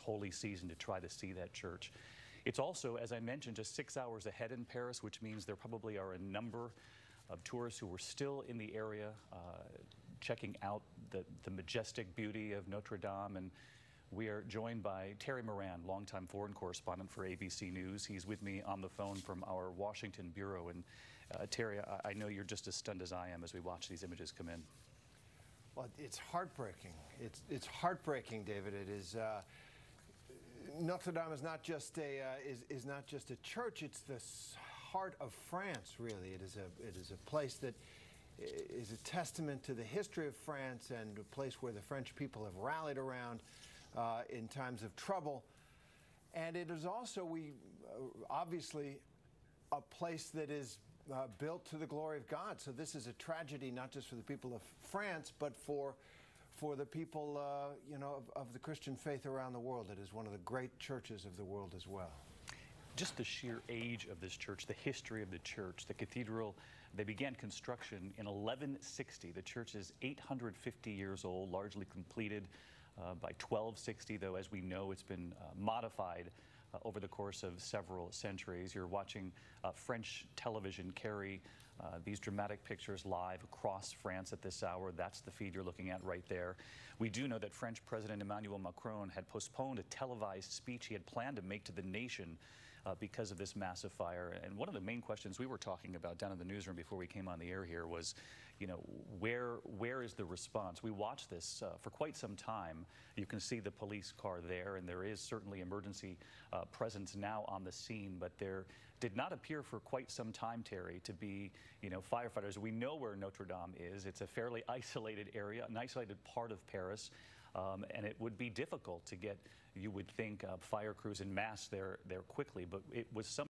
holy season to try to see that church. It's also, as I mentioned, just 6 hours ahead in Paris, which means there probably are a number of tourists who were still in the area checking out the majestic beauty of Notre Dame. And we are joined by Terry Moran, longtime foreign correspondent for ABC News. He's with me on the phone from our Washington bureau. And Terry, I know you're just as stunned as I am as we watch these images come in. Well, it's heartbreaking. It's heartbreaking, David. It is. Notre Dame is not just a church. It's the heart of France. Really, it is a place that is a testament to the history of France and a place where the French people have rallied around in times of trouble. And it is also, obviously, a place that is built to the glory of God. So this is a tragedy not just for the people of France, but for the people, you know, of the Christian faith around the world. It is one of the great churches of the world as well. Just the sheer age of this church, the history of the church, the cathedral, they began construction in 1160. The church is 850 years old, largely completed by 1260, though, as we know, it's been modified over the course of several centuries. You're watching French television carry these dramatic pictures live across France at this hour. That's the feed you're looking at right there. We do know that French President Emmanuel Macron had postponed a televised speech he had planned to make to the nation because of this massive fire. And one of the main questions we were talking about down in the newsroom before we came on the air here was, you know, where is the response? We watched this for quite some time. You can see the police car there, and there is certainly emergency presence now on the scene, but there did not appear for quite some time, Terry, to be, you know, firefighters. We know where Notre Dame is. It's a fairly isolated area, an isolated part of Paris, and it would be difficult to get, you would think, fire crews en masse there quickly, but it was some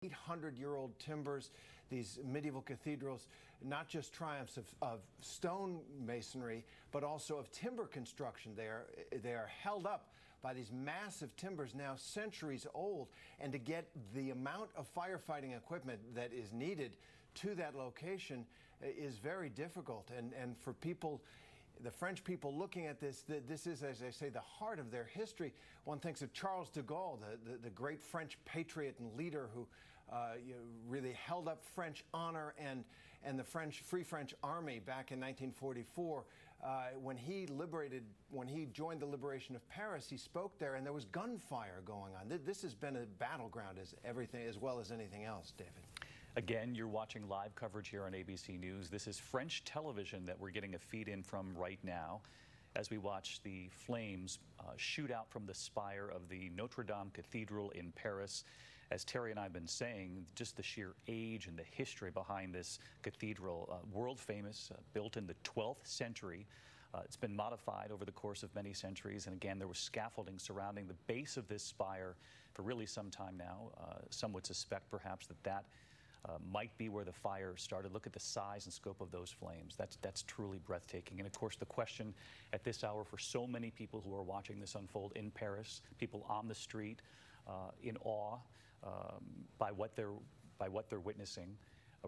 800-year-old timbers, these medieval cathedrals, not just triumphs of stone masonry, but also of timber construction. They are held up by these massive timbers now centuries old, and to get the amount of firefighting equipment that is needed to that location is very difficult. And for people, the French people looking at this, this is, as I say, the heart of their history. One thinks of Charles de Gaulle, the great French patriot and leader who really held up French honor and the Free French Army back in 1944. When he joined the liberation of Paris, he spoke there, and there was gunfire going on. This has been a battleground as well as anything else, David. Again, you're watching live coverage here on ABC News. This is French television that we're getting a feed in from right now as we watch the flames shoot out from the spire of the Notre Dame Cathedral in Paris. As Terry and I have been saying, just the sheer age and the history behind this cathedral, world famous, built in the 12th century. It's been modified over the course of many centuries, and again, there was scaffolding surrounding the base of this spire for really some time now. Some would suspect perhaps that might be where the fire started. Look at the size and scope of those flames. That's truly breathtaking. And of course, the question at this hour for so many people who are watching this unfold in Paris, people on the street in awe by what they're witnessing.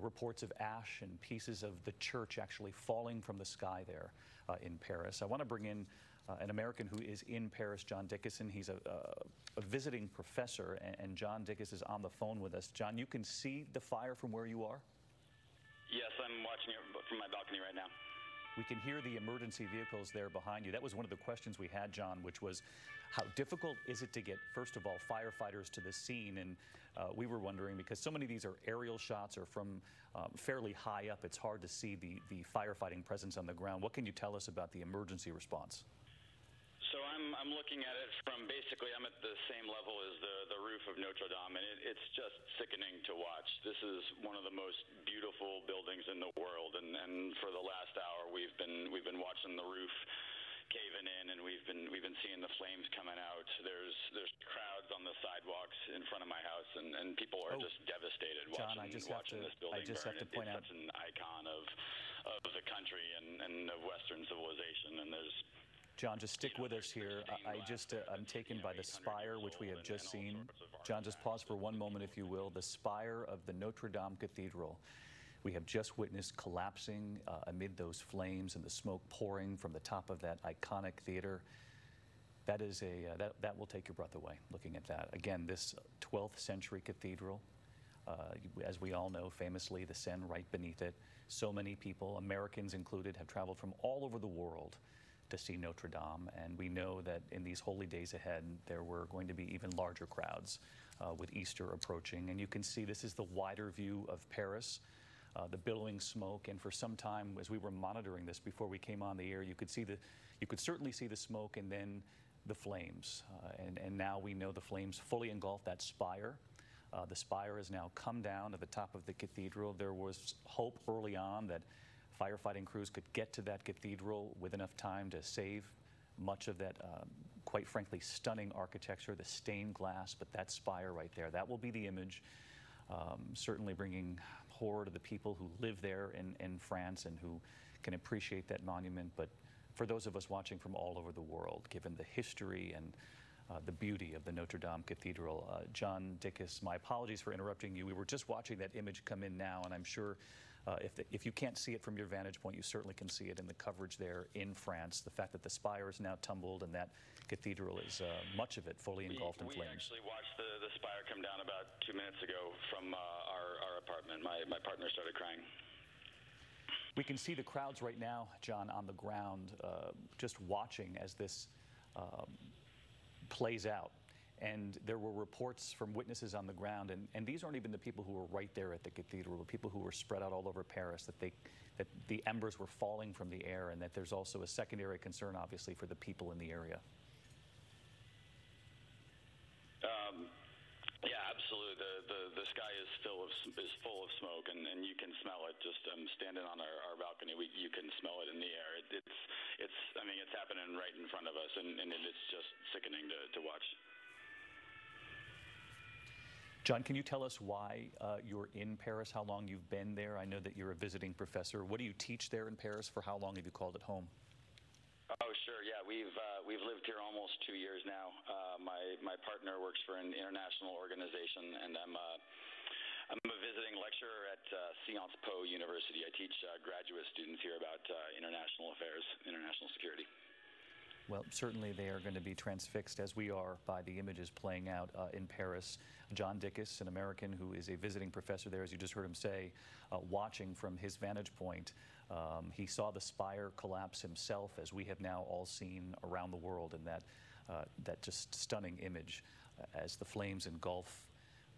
Reports of ash and pieces of the church actually falling from the sky there in Paris. I want to bring in an American who is in Paris, John Dickinson. He's a visiting professor, and John Dickinson is on the phone with us. John, you can see the fire from where you are? Yes, I'm watching it from my balcony right now. We can hear the emergency vehicles there behind you. That was one of the questions we had, John, which was how difficult is it to get, first of all, firefighters to the scene? And we were wondering, because so many of these are aerial shots or from fairly high up, it's hard to see the firefighting presence on the ground. What can you tell us about the emergency response? So I'm looking at it from basically, I'm at the same level as the roof of Notre Dame, and it's just sickening to watch. This is one of the most beautiful buildings in the world, and for the last hour we've been watching the roof caving in, and we've been seeing the flames coming out. There's crowds on the sidewalks in front of my house, and people are just devastated John, watching this building burn. Have to point out, it's such an icon of the country and of Western civilization, and there's. John, just stick with us here. I'm taken by the spire, which we have just seen. John, just pause for one moment, if you will. The spire of the Notre Dame Cathedral. We have just witnessed collapsing amid those flames and the smoke pouring from the top of that iconic theater. That is that will take your breath away looking at that. Again, this 12th century cathedral, as we all know, famously the Seine right beneath it. So many people, Americans included, have traveled from all over the world to see Notre Dame, and we know that in these holy days ahead there were going to be even larger crowds with Easter approaching. And you can see this is the wider view of Paris, the billowing smoke, and for some time as we were monitoring this before we came on the air, you could certainly see the smoke and then the flames, and now we know the flames fully engulf that spire. The spire has now come down to the top of the cathedral. There was hope early on that firefighting crews could get to that cathedral with enough time to save much of that, quite frankly, stunning architecture, the stained glass, but that spire right there, that will be the image, certainly bringing horror to the people who live there in France and who can appreciate that monument. But for those of us watching from all over the world, given the history and the beauty of the Notre Dame Cathedral. John Dickus, my apologies for interrupting you. We were just watching that image come in now, and I'm sure if you can't see it from your vantage point, you certainly can see it in the coverage there in France. The fact that the spire is now tumbled and that cathedral is much of it fully engulfed in flames. We actually watched the spire come down about 2 minutes ago from our apartment. My partner started crying. We can see the crowds right now, John, on the ground, just watching as this plays out. And there were reports from witnesses on the ground, and these aren't even the people who were right there at the cathedral, the people who were spread out all over Paris, that the embers were falling from the air, and that there's also a secondary concern, obviously, for the people in the area. Yeah, absolutely. The sky is full of smoke, and you can smell it. Just standing on our balcony, you can smell it in the air. I mean, it's happening right in front of us, and it's just sickening to watch. John, can you tell us why you're in Paris, how long you've been there? I know that you're a visiting professor. What do you teach there in Paris? For how long have you called it home? Oh, sure. Yeah, we've lived here almost 2 years now. My partner works for an international organization, and I'm a visiting lecturer at Sciences Po University. I teach graduate students here about international affairs, international security. Well, certainly they are going to be transfixed, as we are, by the images playing out in Paris. John Dickus, an American who is a visiting professor there, as you just heard him say, watching from his vantage point. He saw the spire collapse himself, as we have now all seen around the world, in that just stunning image as the flames engulf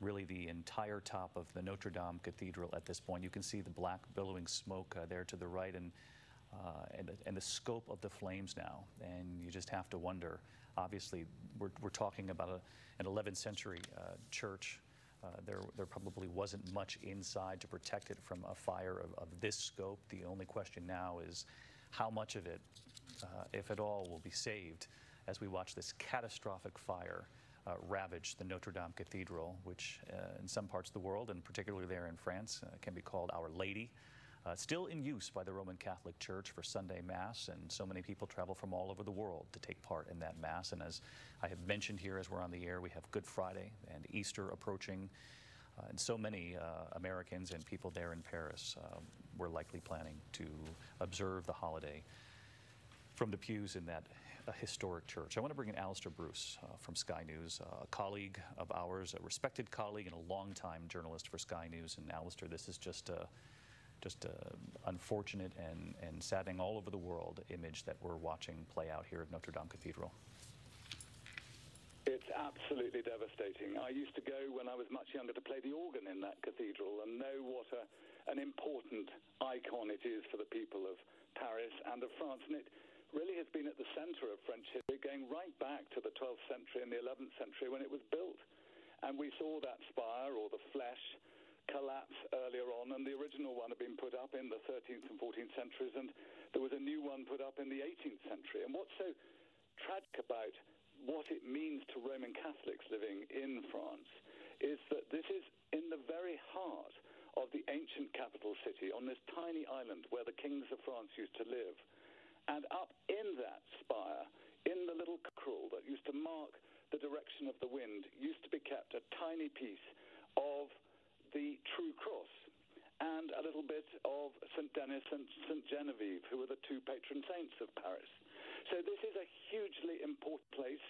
really the entire top of the Notre Dame Cathedral at this point. You can see the black billowing smoke there to the right, and the scope of the flames now, and you just have to wonder. Obviously, we're talking about an 11th century church. There probably wasn't much inside to protect it from a fire of this scope. The only question now is how much of it, if at all, will be saved as we watch this catastrophic fire ravage the Notre Dame Cathedral, which in some parts of the world, and particularly there in France, can be called Our Lady. Still in use by the Roman Catholic Church for Sunday Mass, and so many people travel from all over the world to take part in that Mass. And as I have mentioned here as we're on the air, we have Good Friday and Easter approaching, and so many Americans and people there in Paris were likely planning to observe the holiday from the pews in that historic church. I want to bring in Alistair Bruce from Sky News, a colleague of ours, a respected colleague and a longtime journalist for Sky News. And Alistair, this is just a unfortunate and saddening all over the world image that we're watching play out here at Notre Dame Cathedral. It's absolutely devastating. I used to go when I was much younger to play the organ in that cathedral and know what an important icon it is for the people of Paris and of France. And it really has been at the center of French history, going right back to the 12th century and the 11th century when it was built. And we saw that spire, or the flesh, collapse earlier on, and the original one had been put up in the 13th and 14th centuries, and there was a new one put up in the 18th century. And what's so tragic about what it means to Roman Catholics living in France is that this is in the very heart of the ancient capital city, on this tiny island where the kings of France used to live. And up in that spire, in the little cockerel that used to mark the direction of the wind, used to be kept a tiny piece of the True Cross and a little bit of St. Denis and St. Genevieve, who are the two patron saints of Paris. So this is a hugely important place.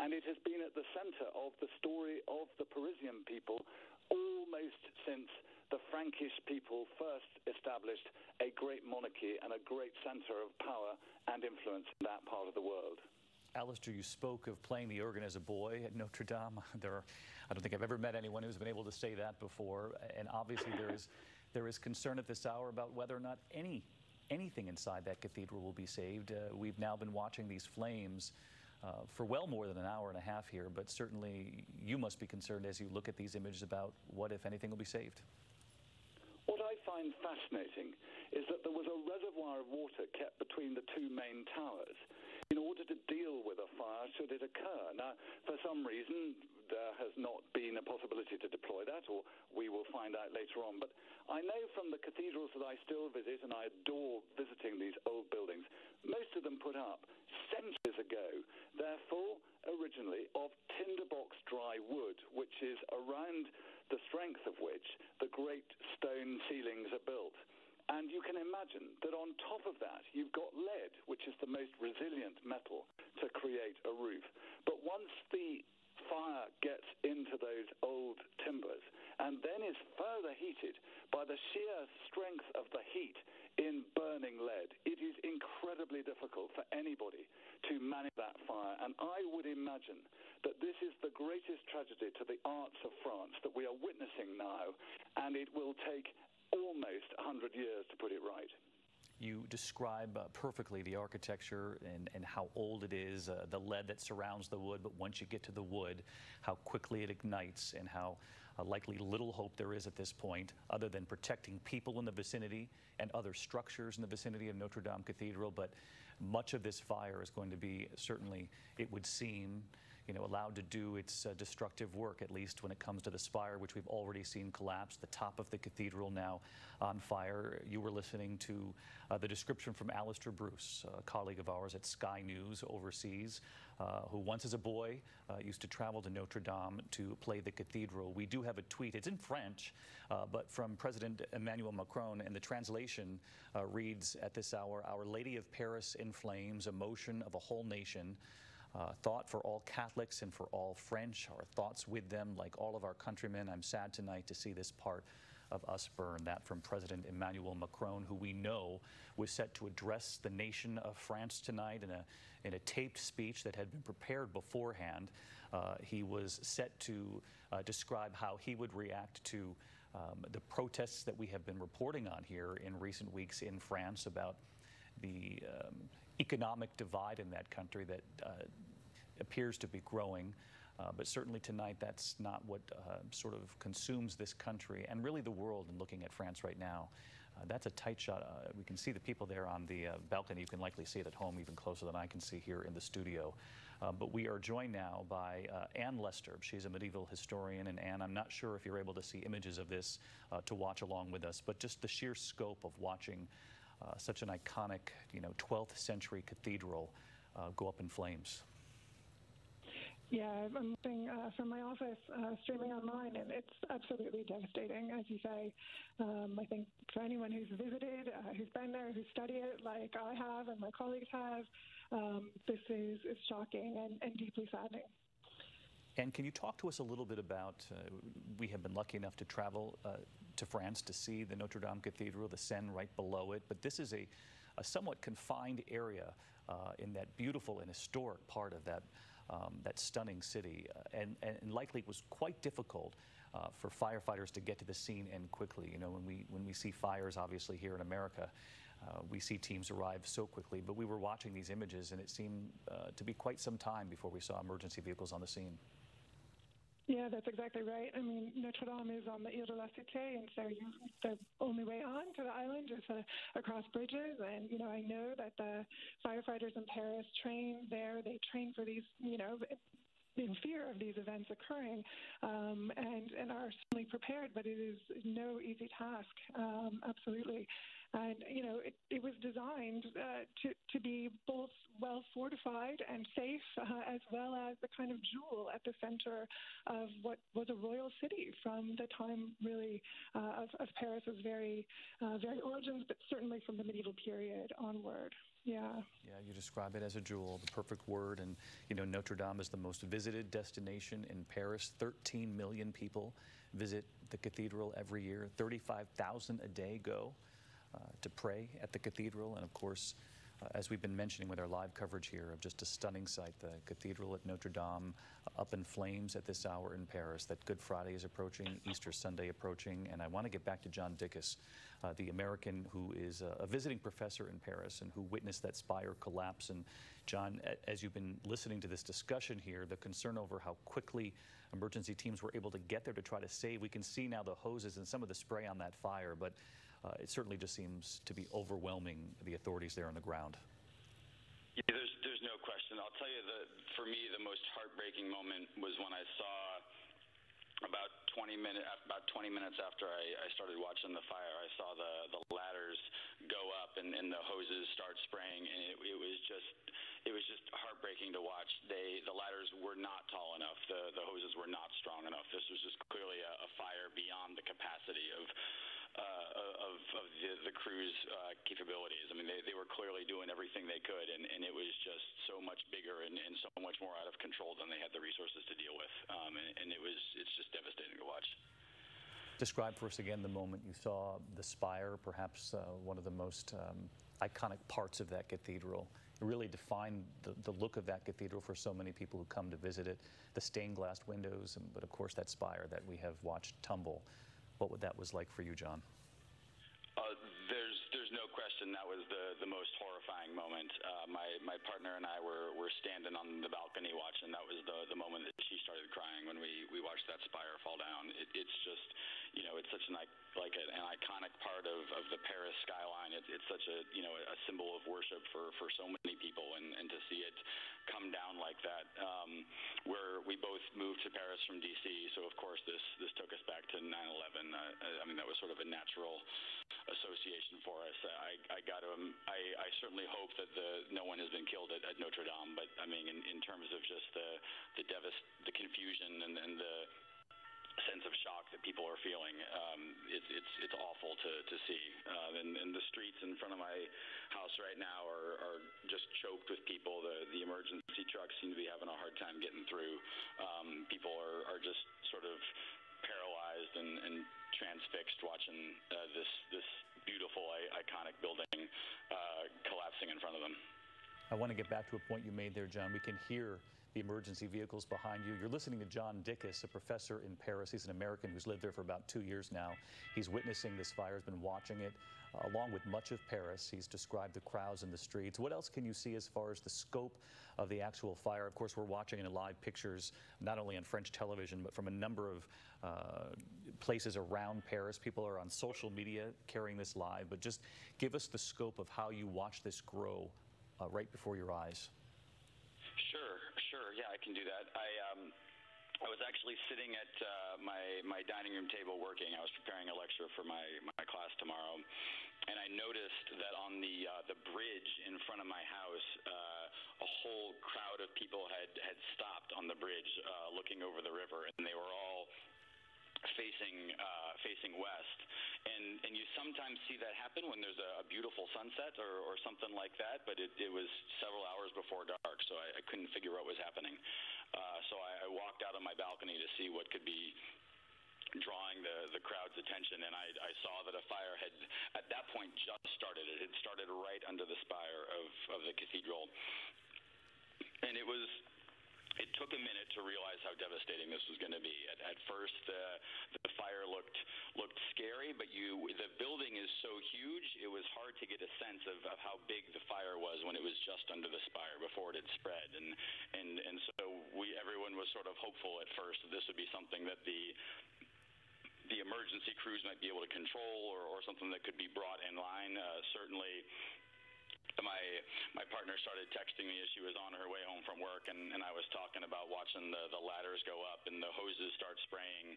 and it has been at the center of the story of the Parisian people almost since the Frankish people first established a great monarchy and a great center of power and influence in that part of the world. Alistair, you spoke of playing the organ as a boy at Notre Dame. I don't think I've ever met anyone who's been able to say that before. And obviously there is concern at this hour about whether or not anything inside that cathedral will be saved. We've now been watching these flames for well more than an hour and a half here, but certainly you must be concerned as you look at these images about what, if anything, will be saved. What I find fascinating is that there was a reservoir of water kept between the two main towers in order to deal with a fire should it occur. Now, for some reason, there has not been a possibility to deploy that, or we will find out later on. But I know from the cathedrals that I still visit, and I adore visiting these old buildings, most of them put up centuries ago. They're full, originally, of tinderbox dry wood, which is around the strength of which the great stone ceilings are built. And you can imagine that on top of that, you've got lead, which is the most resilient metal to create a roof. But once the fire gets into those old timbers and then is further heated by the sheer strength of the heat in burning lead, it is incredibly difficult for anybody to manage that fire. And I would imagine that this is the greatest tragedy to the arts of France that we are witnessing now, and it will take almost 100 years to put it right. You describe perfectly the architecture and how old it is, the lead that surrounds the wood, but once you get to the wood, how quickly it ignites and how likely little hope there is at this point other than protecting people in the vicinity and other structures in the vicinity of Notre Dame Cathedral. But much of this fire is going to be, certainly, it would seem, allowed to do its destructive work, at least when it comes to the spire, which we've already seen collapse, the top of the cathedral now on fire. You were listening to the description from Alistair Bruce, a colleague of ours at Sky News overseas, who once as a boy used to travel to Notre Dame to play the cathedral. We do have a tweet, it's in French, but from President Emmanuel Macron, and the translation reads at this hour, "Our Lady of Paris in flames, emotion of a whole nation. Thought for all Catholics and for all French, our thoughts with them like all of our countrymen. I'm sad tonight to see this part of us burn." That from President Emmanuel Macron, who we know was set to address the nation of France tonight in a taped speech that had been prepared beforehand. He was set to describe how he would react to the protests that we have been reporting on here in recent weeks in France about the economic divide in that country that appears to be growing. But certainly tonight, that's not what sort of consumes this country and really the world in looking at France right now. That's a tight shot. We can see the people there on the balcony. You can likely see it at home even closer than I can see here in the studio. But we are joined now by Anne Lester. She's a medieval historian. And Anne, I'm not sure if you're able to see images of this to watch along with us, but just the sheer scope of watching such an iconic, 12th century cathedral go up in flames. Yeah, I'm looking from my office, streaming online, and it's absolutely devastating, as you say. I think for anyone who's visited, who's been there, who's studied it like I have and my colleagues have, this is shocking and deeply saddening. And can you talk to us a little bit about, we have been lucky enough to travel to France to see the Notre Dame Cathedral, the Seine right below it, but this is a somewhat confined area in that beautiful and historic part of that stunning city, and likely was quite difficult for firefighters to get to the scene and quickly. When we see fires, obviously here in America, we see teams arrive so quickly, but we were watching these images and it seemed to be quite some time before we saw emergency vehicles on the scene. Yeah, that's exactly right. I mean, Notre Dame is on the Ile de la Cité, and so the only way on to the island is across bridges. And, I know that the firefighters in Paris train there. They train for these, in fear of these events occurring, and are certainly prepared, but it is no easy task, absolutely. And, it was designed to be both well fortified and safe, as well as the kind of jewel at the center of what was a royal city from the time, really, of Paris's very origins, but certainly from the medieval period onward. Yeah. Yeah, you describe it as a jewel, the perfect word. And, you know, Notre Dame is the most visited destination in Paris. 13 million people visit the cathedral every year. 35,000 a day go to pray at the cathedral. And, of course, as we've been mentioning with our live coverage here of just a stunning sight, the cathedral at Notre Dame up in flames at this hour in Paris, that Good Friday is approaching, Easter Sunday approaching. And I want to get back to John Dickus, the American who is a visiting professor in Paris and who witnessed that spire collapse. And John, as you've been listening to this discussion here, the concern over how quickly emergency teams were able to get there to try to save, we can see now the hoses and some of the spray on that fire, but it certainly just seems to be overwhelming the authorities there on the ground. Yeah, there's no question. I'll tell you that for me, the most heartbreaking moment was when I saw about 20 minutes after I started watching the fire, I saw the ladders go up and the hoses start spraying, and it was just heartbreaking to watch. The ladders were not tall enough. The hoses were not strong enough. This was just clearly a fire beyond the capacity of the crew's capabilities. I mean, they were clearly doing everything they could, and it was just so much bigger and so much more out of control than they had the resources to deal with. And it's just devastating to watch. Describe for us again the moment you saw the spire, perhaps one of the most iconic parts of that cathedral. It really defined the look of that cathedral for so many people who come to visit it. The stained glass windows, but of course that spire that we have watched tumble. What that was like for you, John? There's no question that was the most horrifying moment. My partner and I were standing on the balcony watching. That was the moment that she started crying when we watched that spire fall down. It's just, you know, it's such an iconic part of the Paris skyline. It's such a symbol of worship for so many people, and to see it come down like that. We both moved to Paris from D.C., so of course this took us back to 9/11. I mean, that was sort of a natural association for us. I certainly hope that no one has been killed at Notre Dame, but I mean, in terms of just the confusion and the sense of shock that people are feeling, it's awful to see. And the streets in front of my house right now are just choked with people. The emergency trucks seem to be having a hard time getting through. People are just sort of paralyzed and transfixed watching this beautiful, iconic building collapsing in front of them. I want to get back to a point you made there, John. We can hear the emergency vehicles behind you. You're listening to John Dickus, a professor in Paris. He's an American who's lived there for about 2 years now. He's witnessing this fire, has been watching it along with much of Paris. He's described the crowds in the streets. What else can you see as far as the scope of the actual fire? Of course, we're watching in live pictures, not only on French television, but from a number of places around Paris. People are on social media carrying this live, but just give us the scope of how you watch this grow right before your eyes. Sure. Yeah, I can do that. I was actually sitting at my dining room table working. I was preparing a lecture for my class tomorrow, and I noticed that on the bridge in front of my house, a whole crowd of people had stopped on the bridge, looking over the river, and they were all facing west, and you sometimes see that happen when there's a beautiful sunset or something like that, but it was several hours before dark, so I couldn't figure out what was happening. So I walked out on my balcony to see what could be drawing the crowd's attention, and I saw that a fire had at that point just started. It had started right under the spire of the cathedral, and it took a minute to realize how devastating this was going to be. At first, the fire looked scary, but the building is so huge, it was hard to get a sense of how big the fire was when it was just under the spire before it had spread. And so everyone was sort of hopeful at first that this would be something that the emergency crews might be able to control, or something that could be brought in line. Certainly, my partner started texting me as she was on her way home from work, and I was talking about watching the ladders go up and the hoses start spraying,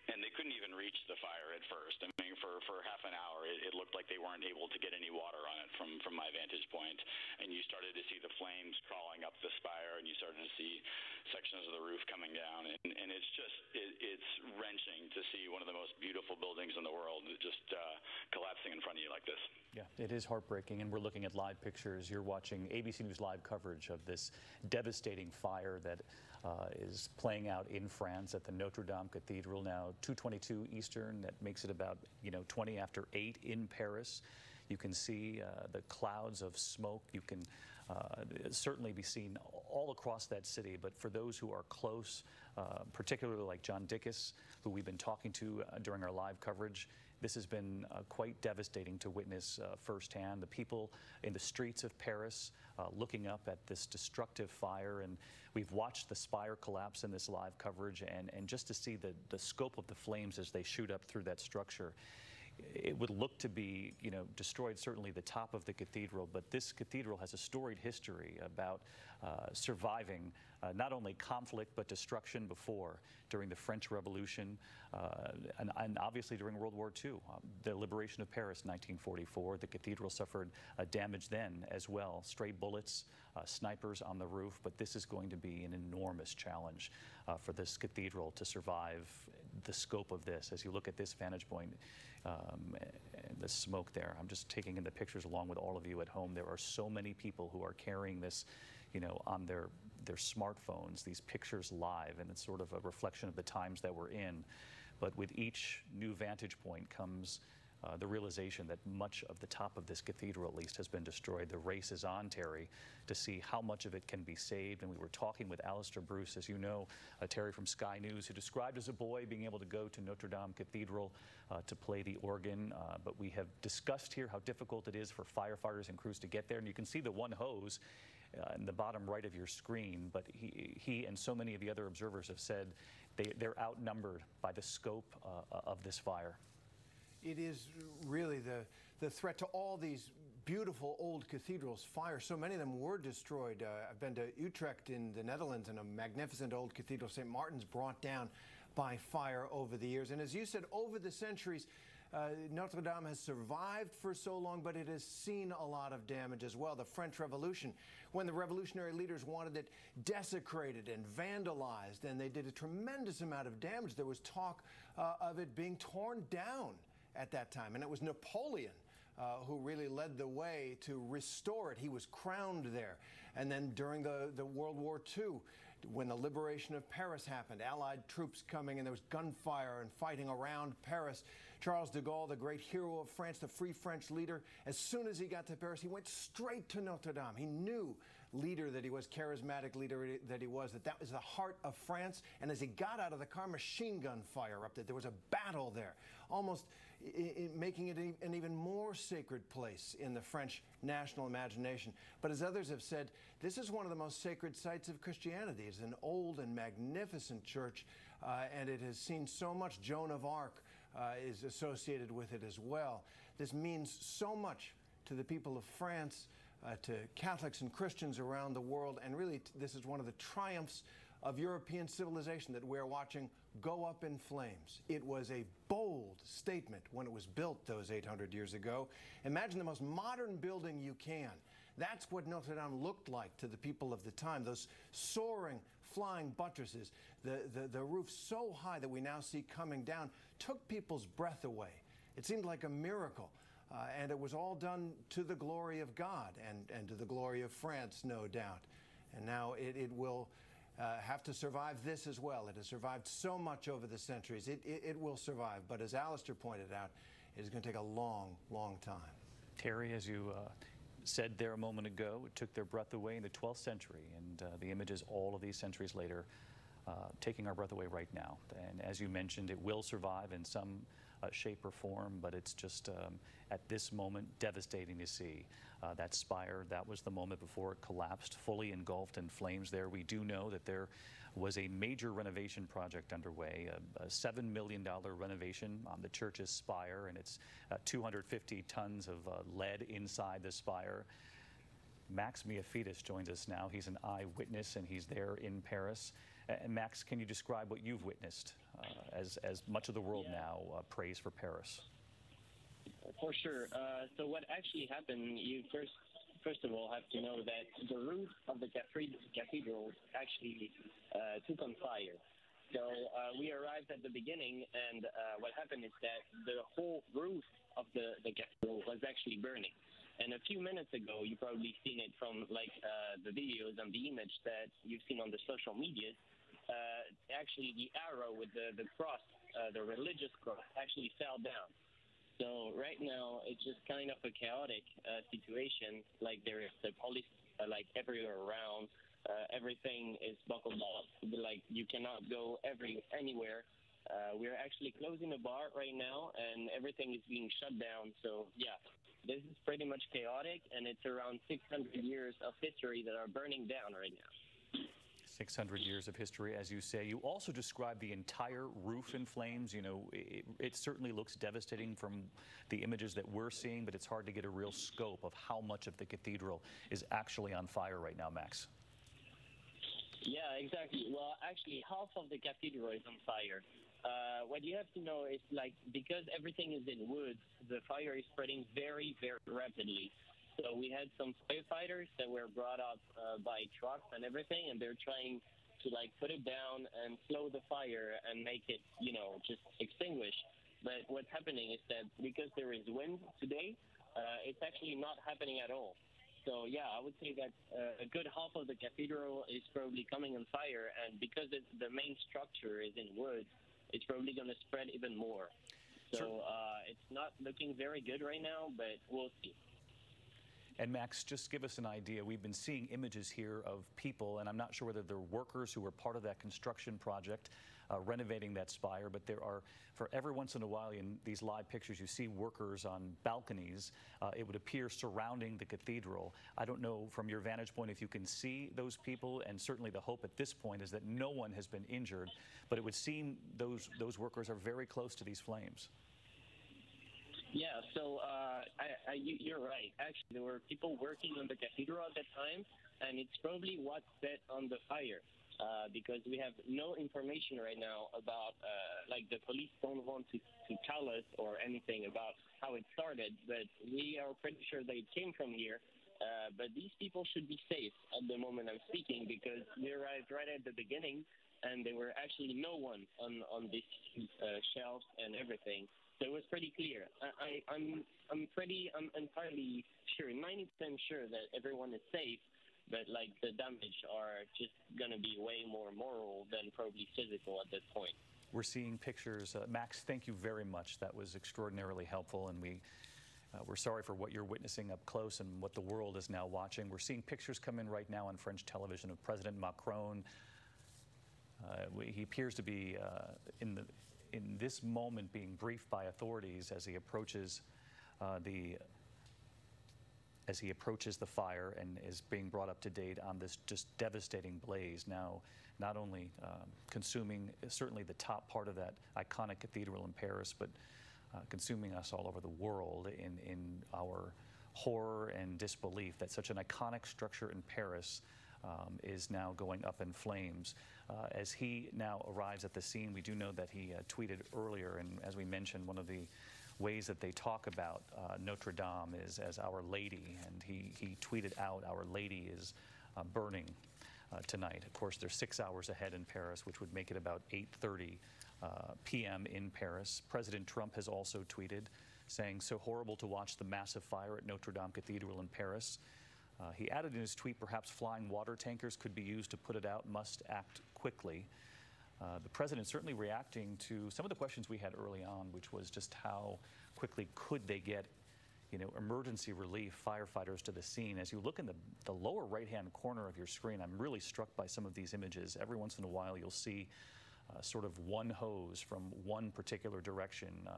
and they couldn't even reach the fire at first. I mean, for half an hour, it looked like they weren't able to get any water on it from my vantage point, and you started to see the flames crawling up the spire, and you started to see sections of the roof coming down, and it's wrenching to see one of the most beautiful buildings in the world just collapsing in front of you like this. Yeah, It is heartbreaking, and we're looking at live pictures. You're watching ABC News live coverage of this devastating fire that is playing out in France at the Notre Dame Cathedral now, 2:22 Eastern. That makes it about 20 after 8 in Paris. You can see the clouds of smoke. You can certainly be seen all across that city. But for those who are close, particularly like John Dickus, who we've been talking to during our live coverage, this has been quite devastating to witness firsthand. The people in the streets of Paris looking up at this destructive fire, and we've watched the spire collapse in this live coverage, and just to see the scope of the flames as they shoot up through that structure. It would look to be, destroyed, certainly the top of the cathedral, but this cathedral has a storied history about surviving not only conflict but destruction before, during the French Revolution, and obviously during World War II. The liberation of Paris, 1944, the cathedral suffered damage then as well. Stray bullets, snipers on the roof, but this is going to be an enormous challenge for this cathedral to survive the scope of this. As you look at this vantage point, and the smoke there, I'm just taking in the pictures along with all of you at home. There are so many people who are carrying this, on their smartphones, these pictures live, and it's sort of a reflection of the times that we're in. But with each new vantage point comes the realization that much of the top of this cathedral, at least, has been destroyed. The race is on, Terry, to see how much of it can be saved. And we were talking with Alistair Bruce, as you know, Terry from Sky News, who described as a boy being able to go to Notre Dame Cathedral to play the organ. But we have discussed here how difficult it is for firefighters and crews to get there. And you can see the one hose in the bottom right of your screen. But he and so many of the other observers have said they're outnumbered by the scope of this fire. It is really the threat to all these beautiful old cathedrals. Fire, so many of them were destroyed. I've been to Utrecht in the Netherlands, and a magnificent old cathedral, St. Martin's, brought down by fire over the years. And as you said, over the centuries, Notre Dame has survived for so long, but it has seen a lot of damage as well. The French Revolution, when the revolutionary leaders wanted it desecrated and vandalized, and they did a tremendous amount of damage. There was talk of it being torn down at that time, and it was Napoleon who really led the way to restore it. He was crowned there. And then during the World War II, when the liberation of Paris happened, Allied troops coming, and there was gunfire and fighting around Paris, Charles de Gaulle, the great hero of France, the free French leader, as soon as he got to Paris, he went straight to Notre Dame. He knew, leader that he was, charismatic leader that he was, that was the heart of France. And as he got out of the car, machine gun fire erupted. There was a battle there, almost making it an even more sacred place in the French national imagination. But as others have said, this is one of the most sacred sites of Christianity. It's an old and magnificent church, and it has seen so much. Joan of Arc is associated with it as well. This means so much to the people of France, to Catholics and Christians around the world, and really this is one of the triumphs of European civilization that we're watching go up in flames. It was a bold statement when it was built those 800 years ago. Imagine the most modern building you can. That's what Notre Dame looked like to the people of the time. Those soaring, flying buttresses, the roof so high that we now see coming down, took people's breath away. It seemed like a miracle. And it was all done to the glory of God and to the glory of France, no doubt. And now it will have to survive this as well. It has survived so much over the centuries. It will survive. But as Alistair pointed out, it is going to take a long, long time. Terry, as you said there a moment ago, it took their breath away in the 12th century. And the image is all of these centuries later taking our breath away right now. And as you mentioned, it will survive in some shape or form, but it's just at this moment devastating to see that spire. That was the moment before it collapsed, fully engulfed in flames there. We do know that there was a major renovation project underway, a $7 million renovation on the church's spire, and it's 250 tons of lead inside the spire. Max Miafitis joins us now. He's an eyewitness, and he's there in Paris. And Max, can you describe what you've witnessed as much of the world now prays for Paris? For sure. So what actually happened, you first of all have to know that the roof of the cathedral actually took on fire. So we arrived at the beginning, and what happened is that the whole roof of the cathedral was actually burning. And a few minutes ago, you probably seen it from like the videos and the image that you've seen on the social media. Actually, the arrow with the cross, the religious cross, actually fell down. So right now, it's just kind of a chaotic situation. Like there is the police like everywhere around. Everything is buckled off. Like you cannot go anywhere. We're actually closing the bar right now, and everything is being shut down. So yeah. This is pretty much chaotic, and it's around 600 years of history that are burning down right now. 600 years of history, as you say. You also describe the entire roof in flames. You know, it certainly looks devastating from the images that we're seeing, but it's hard to get a real scope of how much of the cathedral is actually on fire right now, Max. Yeah, exactly. Well, actually, half of the cathedral is on fire. What you have to know is, like, because everything is in wood, the fire is spreading very, very rapidly. So we had some firefighters that were brought up by trucks and everything, and they're trying to, like, put it down and slow the fire and make it, you know, just extinguish. But what's happening is that because there is wind today, it's actually not happening at all. So, yeah, I would say that a good half of the cathedral is probably coming on fire, and because the main structure is in wood, it's probably going to spread even more. So it's not looking very good right now, but we'll see. And Max, just give us an idea. We've been seeing images here of people, and I'm not sure whether they're workers who were part of that construction project, renovating that spire, but there are, for every once in a while in these live pictures, you see workers on balconies, it would appear surrounding the cathedral. I don't know from your vantage point if you can see those people, and certainly the hope at this point is that no one has been injured, but it would seem those workers are very close to these flames. Yeah, so you're right. Actually, there were people working on the cathedral at that time, and it's probably what set on the fire. Because we have no information right now about, like the police don't want to tell us or anything about how it started, but we are pretty sure that it came from here. But these people should be safe at the moment I'm speaking, because we arrived right at the beginning, and there were actually no one on this shelf and everything. So it was pretty clear. I'm entirely sure, 90% sure that everyone is safe. But like the damage are just going to be way more moral than probably physical at this point. We're seeing pictures. Max, thank you very much. That was extraordinarily helpful, and we're sorry for what you're witnessing up close and what the world is now watching. We're seeing pictures come in right now on French television of President Macron. He appears to be in this moment being briefed by authorities as he approaches the fire and is being brought up to date on this just devastating blaze, now not only consuming certainly the top part of that iconic cathedral in Paris, but consuming us all over the world in our horror and disbelief that such an iconic structure in Paris is now going up in flames. As he now arrives at the scene, we do know that he tweeted earlier, and as we mentioned, one of the ways that they talk about Notre Dame is as Our Lady, and he tweeted out, Our Lady is burning tonight. Of course, they're 6 hours ahead in Paris, which would make it about 8:30 p.m. in Paris. President Trump has also tweeted, saying, so horrible to watch the massive fire at Notre Dame Cathedral in Paris. He added in his tweet, perhaps flying water tankers could be used to put it out, must act quickly. The president certainly reacting to some of the questions we had early on, which was just how quickly could they get, emergency relief firefighters to the scene. As you look in the lower right-hand corner of your screen, I'm really struck by some of these images. Every once in a while, you'll see sort of one hose from one particular direction.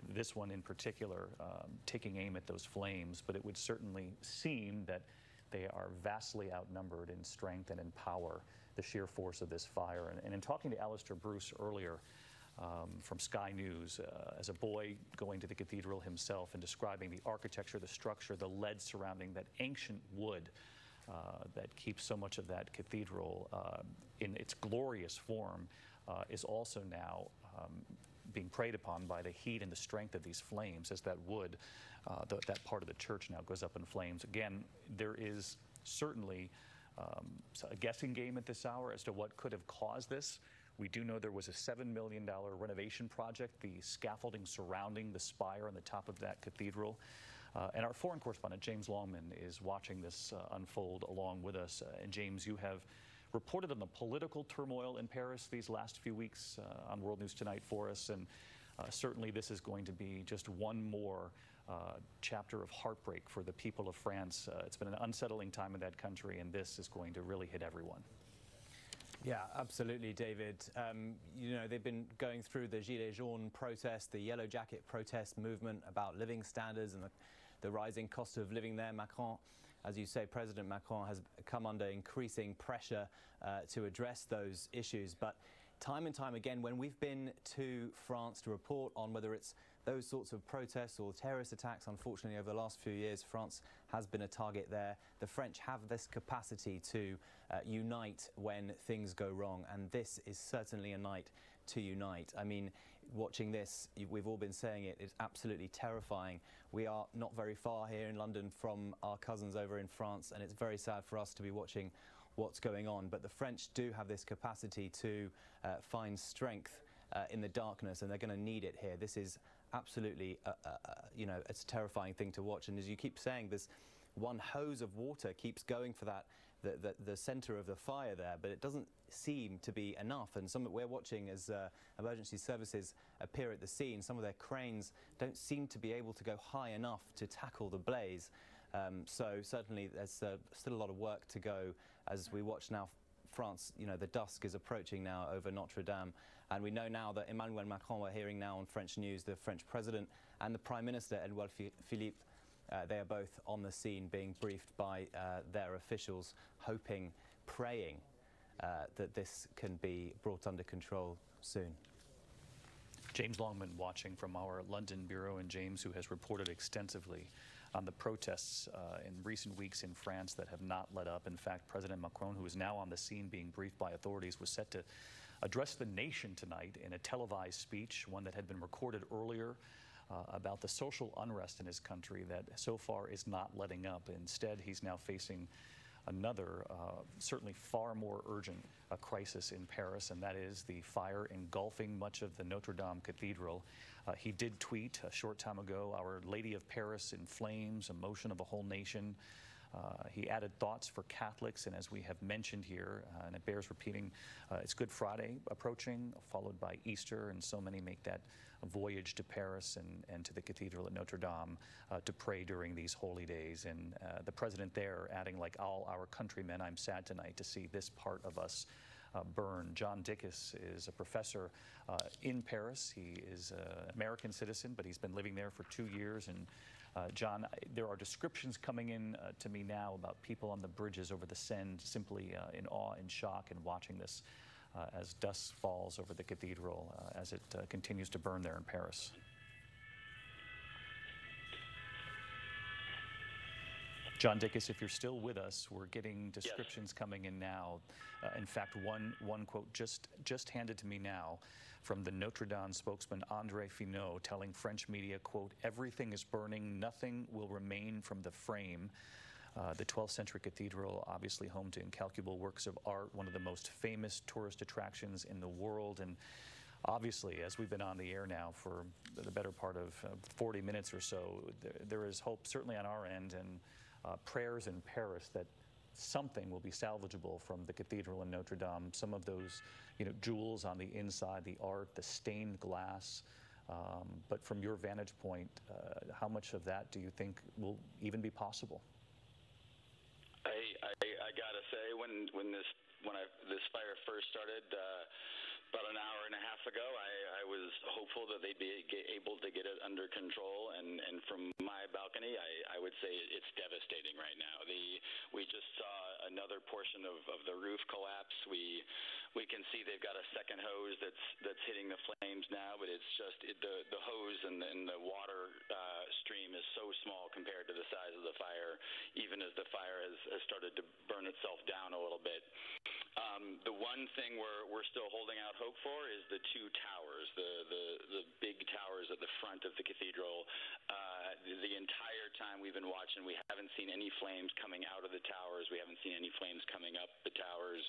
This one in particular taking aim at those flames, but it would certainly seem that they are vastly outnumbered in strength and in power, the sheer force of this fire. And in talking to Alistair Bruce earlier from Sky News, as a boy going to the cathedral himself and describing the architecture, the structure, the lead surrounding that ancient wood that keeps so much of that cathedral in its glorious form, is also now being preyed upon by the heat and the strength of these flames as that wood, that part of the church now goes up in flames. Again, there is certainly a guessing game at this hour as to what could have caused this. We do know there was a $7 million renovation project, the scaffolding surrounding the spire on the top of that cathedral. And our foreign correspondent, James Longman, is watching this unfold along with us. And James, you have reported on the political turmoil in Paris these last few weeks on World News Tonight for us. And certainly this is going to be just one more chapter of heartbreak for the people of France. It's been an unsettling time in that country, and this is going to really hit everyone. Yeah, absolutely, David. You know, they've been going through the Gilets jaunes protest, the Yellow Jacket protest movement about living standards and the rising cost of living there. Macron, as you say, President Macron has come under increasing pressure to address those issues. But time and time again, when we've been to France to report on whether it's those sorts of protests or terrorist attacks, unfortunately, over the last few years, France has been a target there. The French have this capacity to unite when things go wrong, and this is certainly a night to unite. I mean, watching this, we've all been saying it, it's absolutely terrifying. We are not very far here in London from our cousins over in France, and it's very sad for us to be watching what's going on. But the French do have this capacity to find strength in the darkness, and they're going to need it here. This is absolutely, you know, it's a terrifying thing to watch. And as you keep saying, this one hose of water keeps going for that, the center of the fire there, but it doesn't seem to be enough. And we're watching as emergency services appear at the scene. Some of their cranes don't seem to be able to go high enough to tackle the blaze. So certainly there's still a lot of work to go as we watch now. France, you know, the dusk is approaching now over Notre Dame, and we know now that Emmanuel Macron, we're hearing now on French news, the French President and the Prime Minister, Edouard Philippe, they are both on the scene being briefed by their officials, hoping, praying that this can be brought under control soon. James Longman watching from our London bureau, and James, who has reported extensively on the protests in recent weeks in France that have not let up. In fact, President Macron, who is now on the scene being briefed by authorities, was set to address the nation tonight in a televised speech, one that had been recorded earlier, about the social unrest in his country that so far is not letting up. Instead, he's now facing another, certainly far more urgent crisis in Paris, and that is the fire engulfing much of the Notre Dame Cathedral. He did tweet a short time ago, "Our Lady of Paris in flames, emotion of a whole nation." He added thoughts for Catholics, and as we have mentioned here, and it bears repeating, it's Good Friday approaching, followed by Easter, and so many make that voyage to Paris and to the cathedral at Notre Dame to pray during these holy days. And the president there adding, like all our countrymen, I'm sad tonight to see this part of us burn. John Dickus is a professor in Paris. He is an American citizen, but he's been living there for 2 years. And John, there are descriptions coming in to me now about people on the bridges over the Seine simply in awe and shock and watching this as dust falls over the cathedral as it continues to burn there in Paris. John Dickus, if you're still with us, we're getting descriptions coming in now. In fact, one quote just handed to me now from the Notre Dame spokesman André Finot, telling French media, quote, "Everything is burning, nothing will remain from the frame." The 12th century cathedral, obviously home to incalculable works of art, one of the most famous tourist attractions in the world. And obviously, as we've been on the air now for the better part of 40 minutes or so, there is hope, certainly on our end, and prayers in Paris that something will be salvageable from the cathedral in Notre Dame. Some of those, you know, jewels on the inside, the art, the stained glass. But from your vantage point, how much of that do you think will even be possible? I gotta say, when this fire first started about an hour and a half ago, I was hopeful that they'd be able to get it under control. And from my balcony, I would say it's devastating right now. We just saw another portion of the roof collapse. We can see they've got a second hose that's hitting the flames now, but it's just the hose and the water stream is so small compared to the size of the fire, even as the fire has started to burn itself down a little bit. The one thing we're still holding out hope for is the two towers, the big towers at the front of the cathedral. The entire time we've been watching, we haven't seen any flames coming out of the towers. We haven't seen any flames coming up the towers.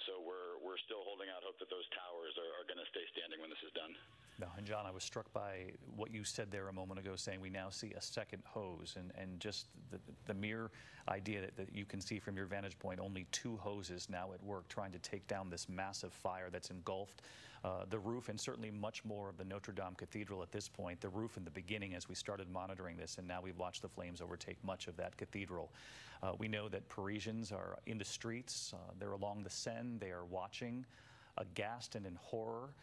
So we're still holding out hope that those towers And John, I was struck by what you said there a moment ago, saying we now see a second hose, and just the mere idea that you can see from your vantage point only 2 hoses now at work trying to take down this massive fire that's engulfed the roof and certainly much more of the Notre Dame Cathedral at this point. The roof in the beginning as we started monitoring this, and now we've watched the flames overtake much of that cathedral. We know that Parisians are in the streets, they're along the Seine, they are watching, aghast and in horror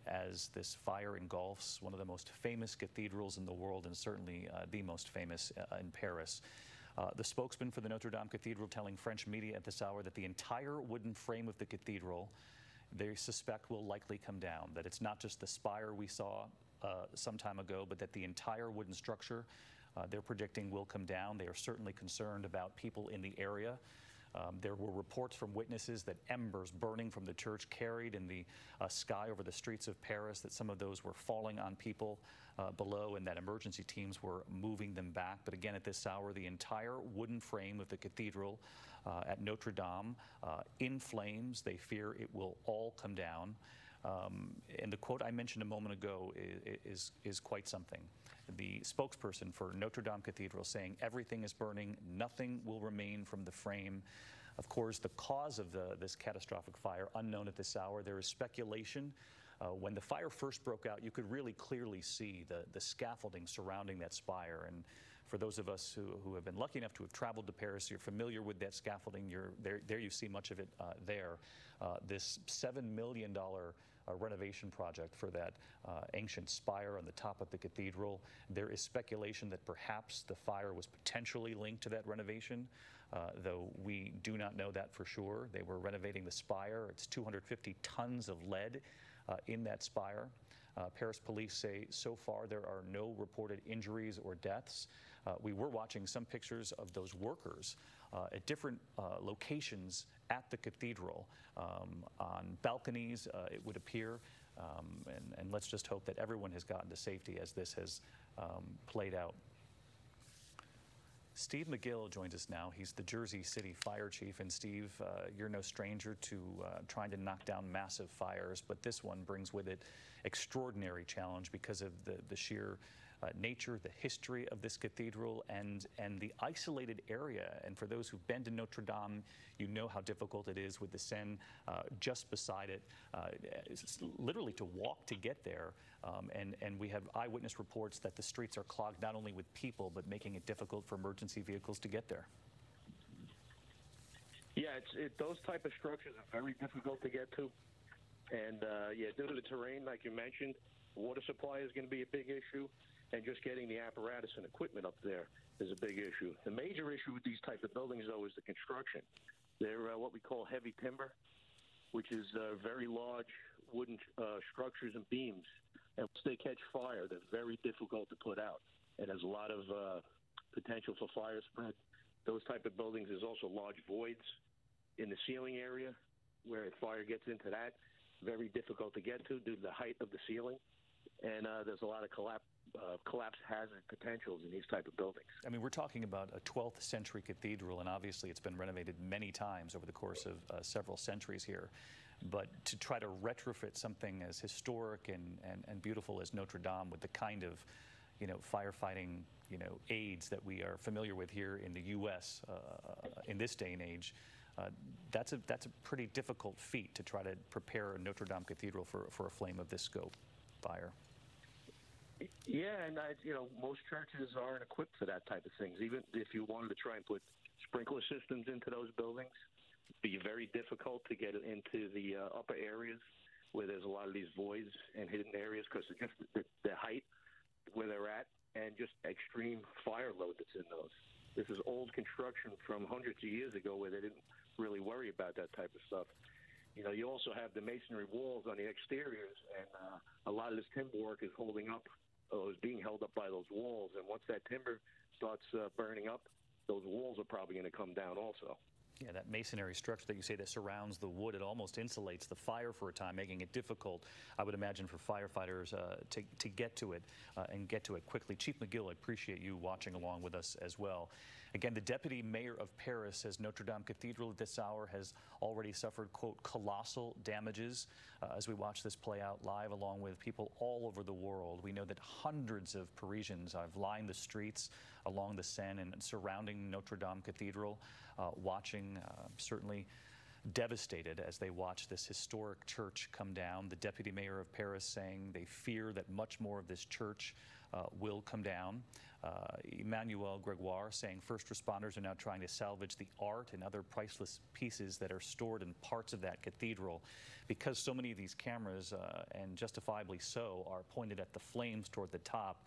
as this fire engulfs one of the most famous cathedrals in the world, and certainly the most famous in Paris. The spokesman for the Notre Dame Cathedral telling French media at this hour that the entire wooden frame of the cathedral they suspect will likely come down, that it's not just the spire we saw some time ago, but that the entire wooden structure they're predicting will come down. They are certainly concerned about people in the area. There were reports from witnesses that embers burning from the church carried in the sky over the streets of Paris, that some of those were falling on people below, and that emergency teams were moving them back. But again, at this hour, the entire wooden frame of the cathedral at Notre Dame in flames. They fear it will all come down. And the quote I mentioned a moment ago is quite something. The spokesperson for Notre Dame Cathedral saying everything is burning, nothing will remain from the frame. Of course, the cause of this catastrophic fire, unknown at this hour. There is speculation. When the fire first broke out, you could really clearly see the scaffolding surrounding that spire. And for those of us who have been lucky enough to have traveled to Paris, you're familiar with that scaffolding. There you see much of it there. This $7 million renovation project for that ancient spire on the top of the cathedral. There is speculation that perhaps the fire was potentially linked to that renovation, though we do not know that for sure. They were renovating the spire. It's 250 tons of lead in that spire. Paris police say so far there are no reported injuries or deaths. We were watching some pictures of those workers at different locations at the cathedral, on balconies, it would appear. And let's just hope that everyone has gotten to safety as this has played out. Steve McGill joins us now. He's the Jersey City Fire Chief. And Steve, you're no stranger to trying to knock down massive fires, but this one brings with it extraordinary challenge because of the sheer nature, the history of this cathedral, and the isolated area. And for those who've been to Notre Dame, you know how difficult it is with the Seine just beside it. It's literally to walk to get there. And we have eyewitness reports that the streets are clogged not only with people, but making it difficult for emergency vehicles to get there. Yeah, those type of structures are very difficult to get to. And yeah, due to the terrain, like you mentioned, water supply is going to be a big issue. And just getting the apparatus and equipment up there is a big issue. The major issue with these type of buildings, though, is the construction. They're what we call heavy timber, which is very large wooden structures and beams. And once they catch fire, they're very difficult to put out. And there's a lot of potential for fire spread. Those type of buildings, there's also large voids in the ceiling area where if fire gets into that, very difficult to get to due to the height of the ceiling. And there's a lot of collapse hazard potentials in these type of buildings. I mean, we're talking about a 12th century cathedral, and obviously it's been renovated many times over the course of several centuries here. But to try to retrofit something as historic and beautiful as Notre Dame with the kind of, firefighting, aids that we are familiar with here in the U.S. In this day and age, that's a pretty difficult feat to try to prepare a Notre Dame Cathedral for a flame of this scope fire. Yeah, and most churches aren't equipped for that type of things. Even if you wanted to try and put sprinkler systems into those buildings, it'd be very difficult to get it into the upper areas where there's a lot of these voids and hidden areas because of just the height where they're at and just extreme fire load that's in those. This is old construction from hundreds of years ago where they didn't really worry about that type of stuff. You also have the masonry walls on the exteriors, and a lot of this timber work is holding up, or is being held up by those walls. And once that timber starts burning up, those walls are probably going to come down also. Yeah, that masonry structure that you say that surrounds the wood, it almost insulates the fire for a time, making it difficult, I would imagine, for firefighters to get to it and get to it quickly. Chief McGill, I appreciate you watching along with us as well. Again, the deputy mayor of Paris says Notre Dame Cathedral at this hour has already suffered, quote, colossal damages. As we watch this play out live, along with people all over the world, we know that hundreds of Parisians have lined the streets along the Seine and surrounding Notre Dame Cathedral, watching, certainly devastated as they watch this historic church come down. The deputy mayor of Paris saying they fear that much more of this church will come down. Emmanuel Gregoire saying first responders are now trying to salvage the art and other priceless pieces that are stored in parts of that cathedral, because so many of these cameras, and justifiably so, are pointed at the flames toward the top.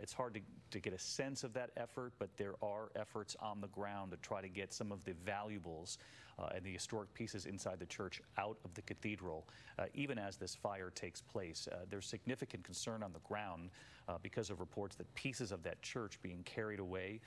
It's hard to get a sense of that effort, but there are efforts on the ground to try to get some of the valuables and the historic pieces inside the church out of the cathedral, even as this fire takes place. There's significant concern on the ground because of reports that pieces of that church being carried away.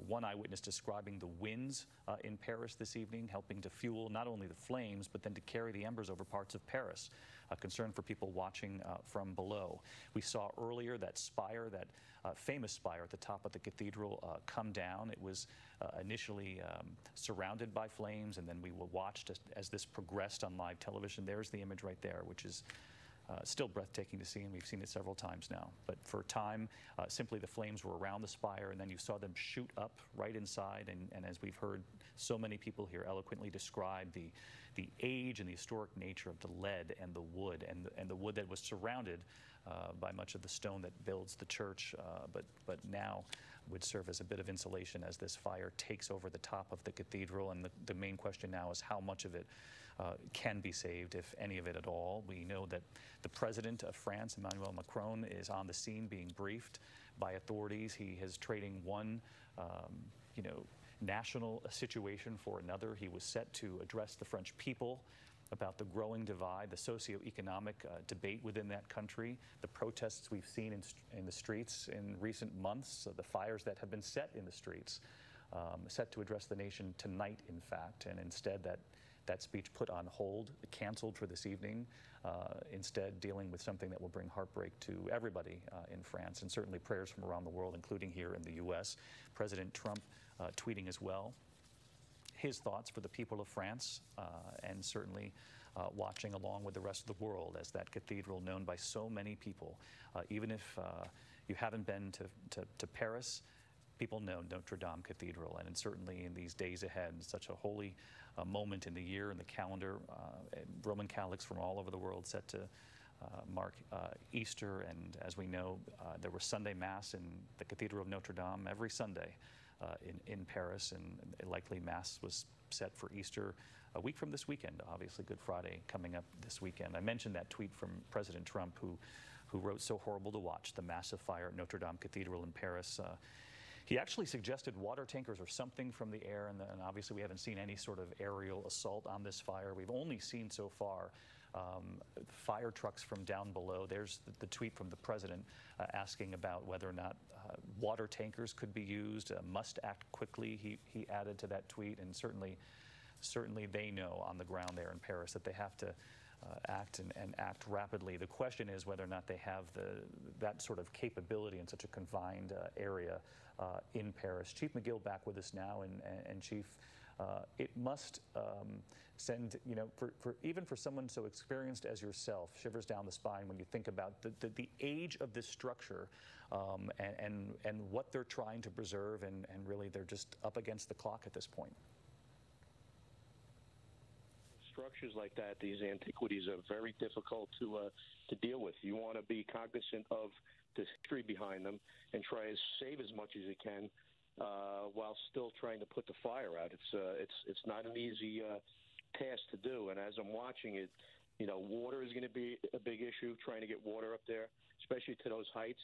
One eyewitness describing the winds in Paris this evening, helping to fuel not only the flames, but then to carry the embers over parts of Paris. A concern for people watching from below. We saw earlier that spire, that famous spire at the top of the cathedral, come down. It was initially surrounded by flames, and then we watched as this progressed on live television. There's the image right there, which is still breathtaking to see, and we've seen it several times now. But for a time, simply the flames were around the spire, and then you saw them shoot up right inside. And as we've heard so many people here eloquently describe the age and the historic nature of the lead and the wood, and the wood that was surrounded by much of the stone that builds the church, but now would serve as a bit of insulation as this fire takes over the top of the cathedral. And the main question now is how much of it can be saved, if any of it at all. We know that the president of France, Emmanuel Macron, is on the scene being briefed by authorities. He is trading one, national situation for another. He was set to address the French people about the growing divide, the socioeconomic debate within that country, the protests we've seen in the streets in recent months, the fires that have been set in the streets, set to address the nation tonight, in fact, and instead that speech put on hold, canceled for this evening, instead dealing with something that will bring heartbreak to everybody in France, and certainly prayers from around the world, including here in the U.S. President Trump tweeting as well his thoughts for the people of France, and certainly watching along with the rest of the world as that cathedral, known by so many people, even if you haven't been to Paris, people know Notre Dame Cathedral, and certainly in these days ahead, such a holy moment in the year and the calendar. Roman Catholics from all over the world set to mark Easter, and as we know, there was Sunday Mass in the Cathedral of Notre Dame every Sunday in Paris, and likely Mass was set for Easter a week from this weekend. Obviously, Good Friday coming up this weekend. I mentioned that tweet from President Trump, who wrote, "So horrible to watch, the massive fire at Notre Dame Cathedral in Paris." He actually suggested water tankers or something from the air, and obviously we haven't seen any sort of aerial assault on this fire. We've only seen so far fire trucks from down below. There's the tweet from the president asking about whether or not water tankers could be used. Must act quickly, he added to that tweet, and certainly they know on the ground there in Paris that they have to act and act rapidly. The question is whether or not they have that sort of capability in such a confined area in Paris. Chief McGill back with us now, and Chief, it must send, even for someone so experienced as yourself, shivers down the spine when you think about the age of this structure, and what they're trying to preserve, and really they're just up against the clock at this point. Structures like that, these antiquities, are very difficult to deal with. You want to be cognizant of the history behind them and try to save as much as you can while still trying to put the fire out. It's not an easy task to do. And as I'm watching it, water is going to be a big issue, trying to get water up there, especially to those heights.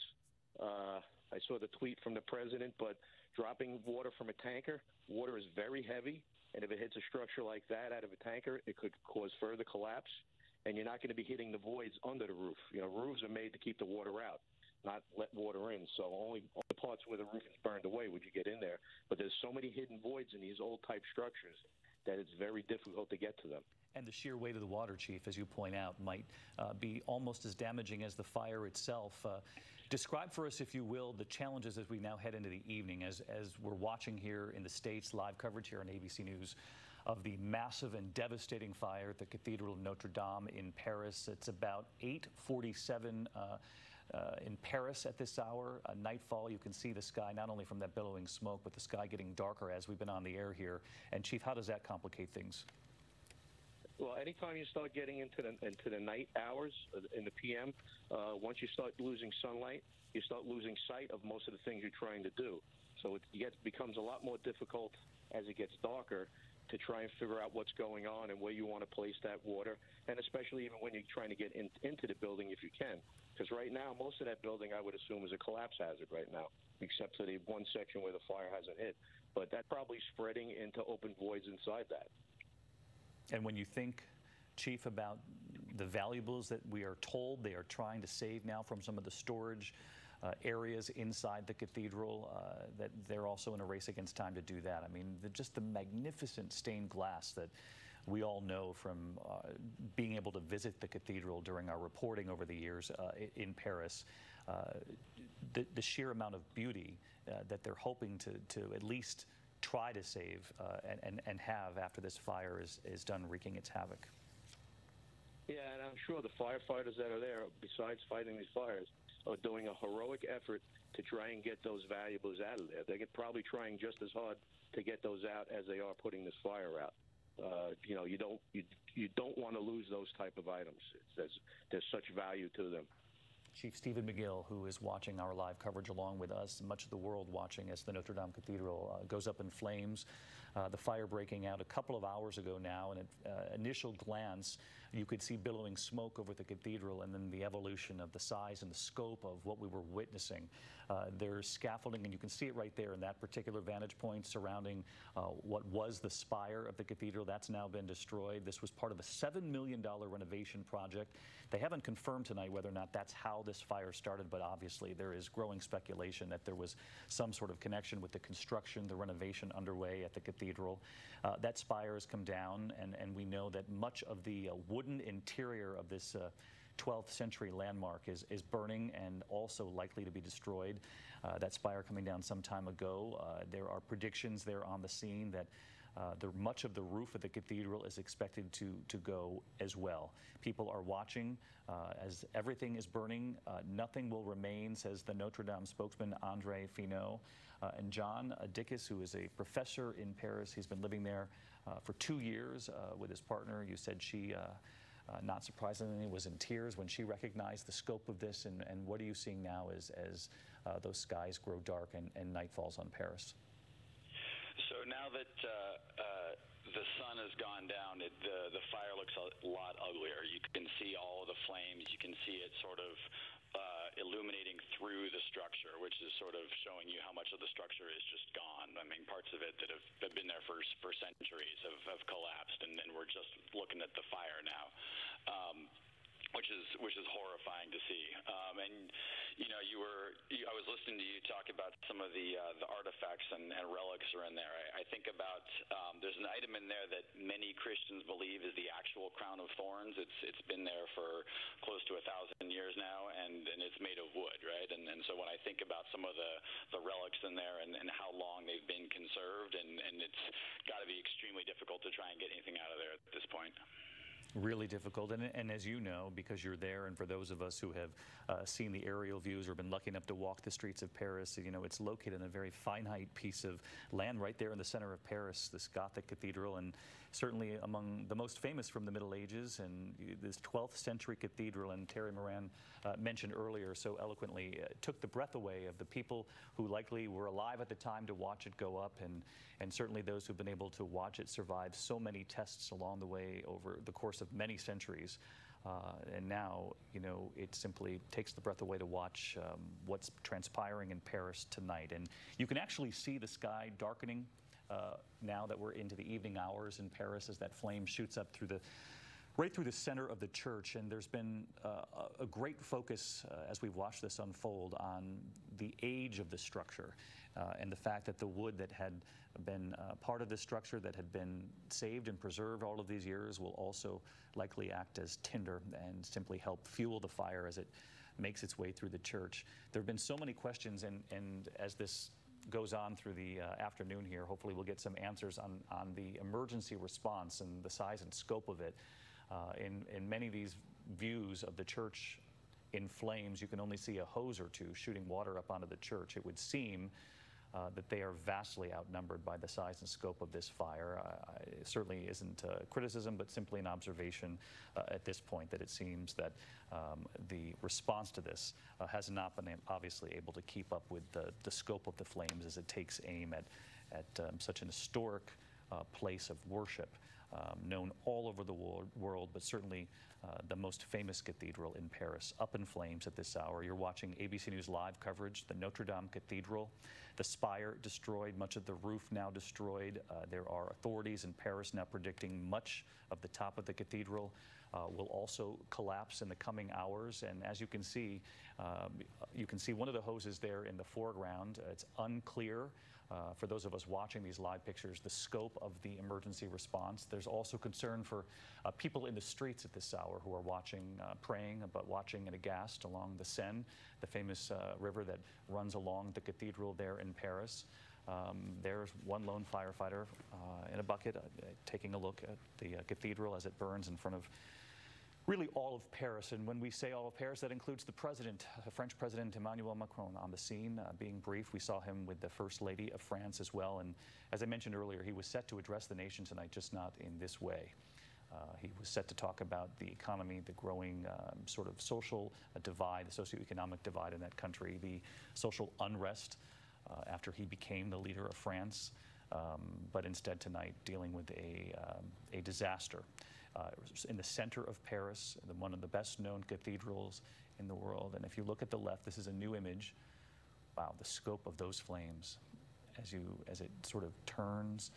I saw the tweet from the president, but dropping water from a tanker, water is very heavy. And if it hits a structure like that out of a tanker, it could cause further collapse. And you're not going to be hitting the voids under the roof. Roofs are made to keep the water out, not let water in. So only parts where the roof is burned away would you get in there. But there's so many hidden voids in these old type structures that it's very difficult to get to them. And the sheer weight of the water, Chief, as you point out, might be almost as damaging as the fire itself. Describe for us, if you will, the challenges as we now head into the evening, as we're watching here in the States, live coverage here on ABC News of the massive and devastating fire at the Cathedral of Notre Dame in Paris. It's about 8:47 in Paris at this hour. Nightfall, you can see the sky, not only from that billowing smoke, but the sky getting darker as we've been on the air here. And Chief, how does that complicate things? Well, anytime you start getting into the night hours, in the PM, once you start losing sunlight, you start losing sight of most of the things you're trying to do. So it becomes a lot more difficult as it gets darker to try and figure out what's going on and where you want to place that water, and especially even when you're trying to get into the building if you can. Because right now, most of that building, I would assume, is a collapse hazard right now, except for the one section where the fire hasn't hit. But that's probably spreading into open voids inside that. And when you think, Chief, about the valuables that we are told they are trying to save now from some of the storage areas inside the cathedral, that they're also in a race against time to do that. I mean, just the magnificent stained glass that we all know from being able to visit the cathedral during our reporting over the years in Paris. The sheer amount of beauty that they're hoping to at least try to save and have after this fire is done wreaking its havoc. Yeah, and I'm sure the firefighters that are there, besides fighting these fires, are doing a heroic effort to try and get those valuables out of there. They're probably trying just as hard to get those out as they are putting this fire out. You know, you don't want to lose those type of items. There's such value to them. Chief Stephen McGill, who is watching our live coverage along with us, much of the world watching as the Notre Dame Cathedral goes up in flames. The fire breaking out a couple of hours ago now, and at initial glance, you could see billowing smoke over the cathedral, and then the evolution of the size and the scope of what we were witnessing. There's scaffolding, and you can see it right there in that particular vantage point surrounding what was the spire of the cathedral. That's now been destroyed. This was part of a $7 million renovation project. They haven't confirmed tonight whether or not that's how this fire started, but obviously there is growing speculation that there was some sort of connection with the construction, the renovation underway at the cathedral. That spire has come down, and we know that much of the wooden interior of this 12th century landmark is burning and also likely to be destroyed. That spire coming down some time ago. There are predictions there on the scene that much of the roof of the cathedral is expected to go as well. People are watching as everything is burning. Nothing will remain, says the Notre Dame spokesman Andre Finot. And John Dickus, who is a professor in Paris, he's been living there for 2 years with his partner. You said she, not surprisingly, was in tears when she recognized the scope of this. And what are you seeing now as those skies grow dark and night falls on Paris? So now that the sun has gone down, the fire looks a lot uglier. You can see all of the flames. You can see it sort of illuminating through the structure, which is sort of showing you how much of the structure is just gone. I mean, parts of it that have been there for centuries have collapsed, and we're just looking at the fire now. Which is horrifying to see. And you know, I was listening to you talk about some of the artifacts and relics are in there. I think about there's an item in there that many Christians believe is the actual crown of thorns. It's been there for close to 1,000 years now, and it's made of wood, right? And so when I think about some of the relics in there and how long they've been conserved, and it's got to be extremely difficult to try and get anything out of there at this point. Really difficult, and as you know, because you're there, and for those of us who have seen the aerial views or been lucky enough to walk the streets of Paris, you know, it's located in a very finite piece of land right there in the center of Paris, this Gothic cathedral, and certainly among the most famous from the Middle Ages, and this 12th century cathedral, and Terry Moran mentioned earlier so eloquently, took the breath away of the people who likely were alive at the time to watch it go up, and certainly those who've been able to watch it survive so many tests along the way over the course of many centuries. And now, you know, it simply takes the breath away to watch what's transpiring in Paris tonight. And you can actually see the sky darkening now that we're into the evening hours in Paris as that flame shoots up right through the center of the church. And there's been a great focus as we've watched this unfold on the age of the structure and the fact that the wood that had been part of this structure that had been saved and preserved all of these years will also likely act as tinder and simply help fuel the fire as it makes its way through the church. There have been so many questions, and as this goes on through the afternoon here, hopefully we'll get some answers on the emergency response and the size and scope of it. In many of these views of the church in flames, you can only see a hose or two shooting water up onto the church. It would seem that they are vastly outnumbered by the size and scope of this fire. It certainly isn't criticism, but simply an observation at this point that it seems that the response to this has not been obviously able to keep up with the scope of the flames as it takes aim at such an historic place of worship. Known all over the world, but certainly the most famous cathedral in Paris, up in flames at this hour. You're watching ABC News live coverage, the Notre Dame Cathedral, the spire destroyed, much of the roof now destroyed. There are authorities in Paris now predicting much of the top of the cathedral will also collapse in the coming hours. And as you can see one of the hoses there in the foreground. It's unclear for those of us watching these live pictures, the scope of the emergency response. There's also concern for people in the streets at this hour who are watching, praying, but watching and aghast along the Seine, the famous river that runs along the cathedral there in Paris. There's one lone firefighter in a bucket taking a look at the cathedral as it burns in front of really all of Paris. And when we say all of Paris, that includes the president, French President Emmanuel Macron, on the scene. Being brief, we saw him with the First Lady of France as well. And as I mentioned earlier, he was set to address the nation tonight, just not in this way. He was set to talk about the economy, the growing sort of social divide, the socioeconomic divide in that country, the social unrest after he became the leader of France. But instead tonight, dealing with a disaster. In the center of Paris, one of the best known cathedrals in the world. And if you look at the left, this is a new image. Wow, the scope of those flames as it sort of turns.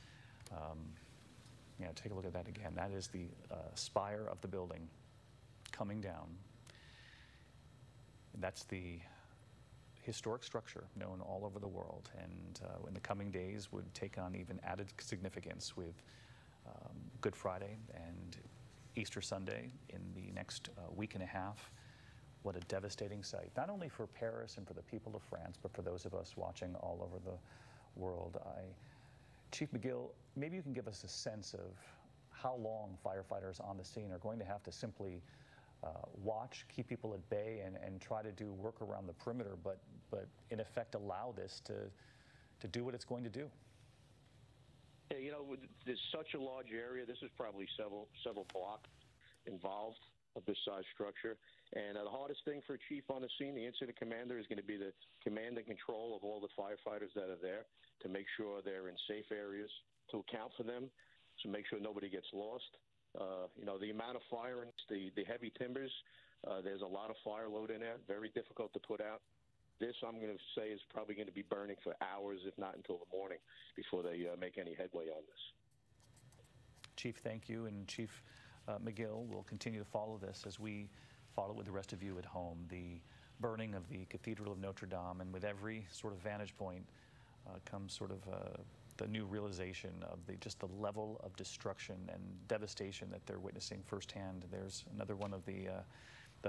Take a look at that again. That is the spire of the building coming down. And that's the historic structure known all over the world, and in the coming days would take on even added significance with Good Friday and Easter Sunday in the next week and a half. What a devastating sight, not only for Paris and for the people of France, but for those of us watching all over the world. Chief McGill, maybe you can give us a sense of how long firefighters on the scene are going to have to simply watch, keep people at bay, and try to do work around the perimeter, but in effect allow this to do what it's going to do. Yeah, there's such a large area. This is probably several blocks involved of this size structure. And the hardest thing for a chief on the scene, the incident commander, is going to be the command and control of all the firefighters that are there to make sure they're in safe areas, to account for them, to make sure nobody gets lost. The amount of fire and the heavy timbers, there's a lot of fire load in there, very difficult to put out. This, I'm going to say, is probably going to be burning for hours, if not until the morning, before they make any headway on this. Chief, thank you. And Chief McGill will continue to follow this as we follow with the rest of you at home. The burning of the Cathedral of Notre Dame, and with every sort of vantage point comes sort of the new realization of just the level of destruction and devastation that they're witnessing firsthand. There's another one of the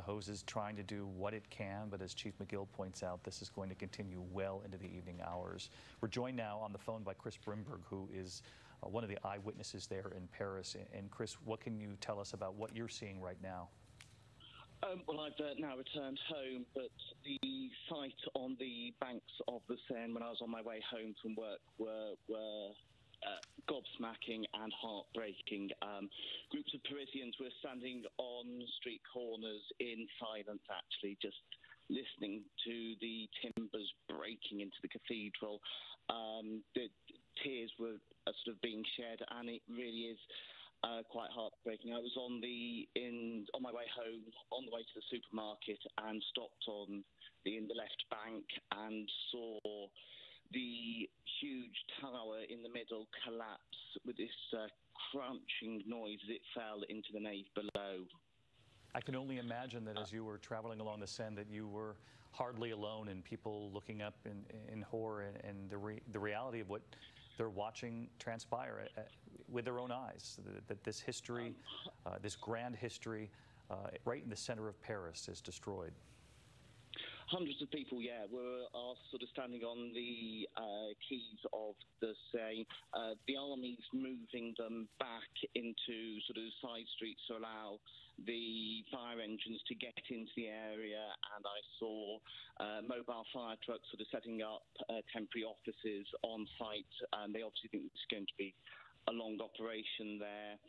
hoses trying to do what it can, but as Chief McGill points out, this is going to continue well into the evening hours. We're joined now on the phone by Chris Brimberg, who is one of the eyewitnesses there in Paris. And Chris, what can you tell us about what you're seeing right now? Well, I've now returned home, but the sight on the banks of the Seine when I was on my way home from work were gobsmacking and heartbreaking. Groups of Parisians were standing on street corners in silence, actually, just listening to the timbers breaking into the cathedral. The tears were sort of being shed, and it really is quite heartbreaking. I was on my way home, on the way to the supermarket, and stopped in the left bank and saw the huge tower in the middle collapse with this crunching noise as it fell into the nave below. I can only imagine that as you were traveling along the Seine that you were hardly alone, and people looking up in horror and the reality of what they're watching transpire with their own eyes, that this history, this grand history, right in the center of Paris is destroyed. Hundreds of people, are sort of standing on the quays of the Seine. The army's moving them back into sort of side streets to allow the fire engines to get into the area, and I saw mobile fire trucks sort of setting up temporary offices on site, and they obviously think it's going to be a long operation there.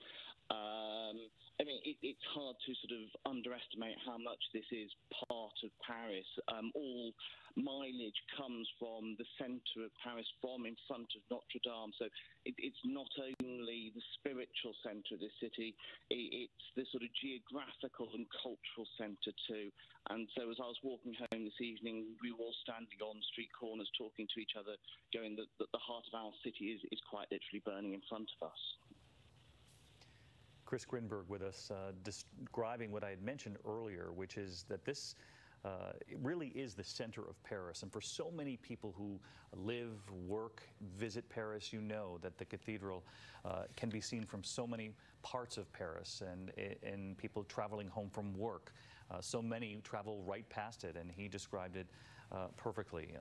I mean, it's hard to sort of underestimate how much this is part of Paris. All mileage comes from the centre of Paris, from in front of Notre Dame. So it's not only the spiritual centre of the city, it's the sort of geographical and cultural centre too. And so as I was walking home this evening, we were all standing on street corners talking to each other, going that the heart of our city is quite literally burning in front of us. Chris Grinberg with us, describing what I had mentioned earlier, which is that this it really is the center of Paris. And for so many people who live, work, visit Paris, you know that the cathedral can be seen from so many parts of Paris, and people traveling home from work. So many travel right past it, and he described it perfectly,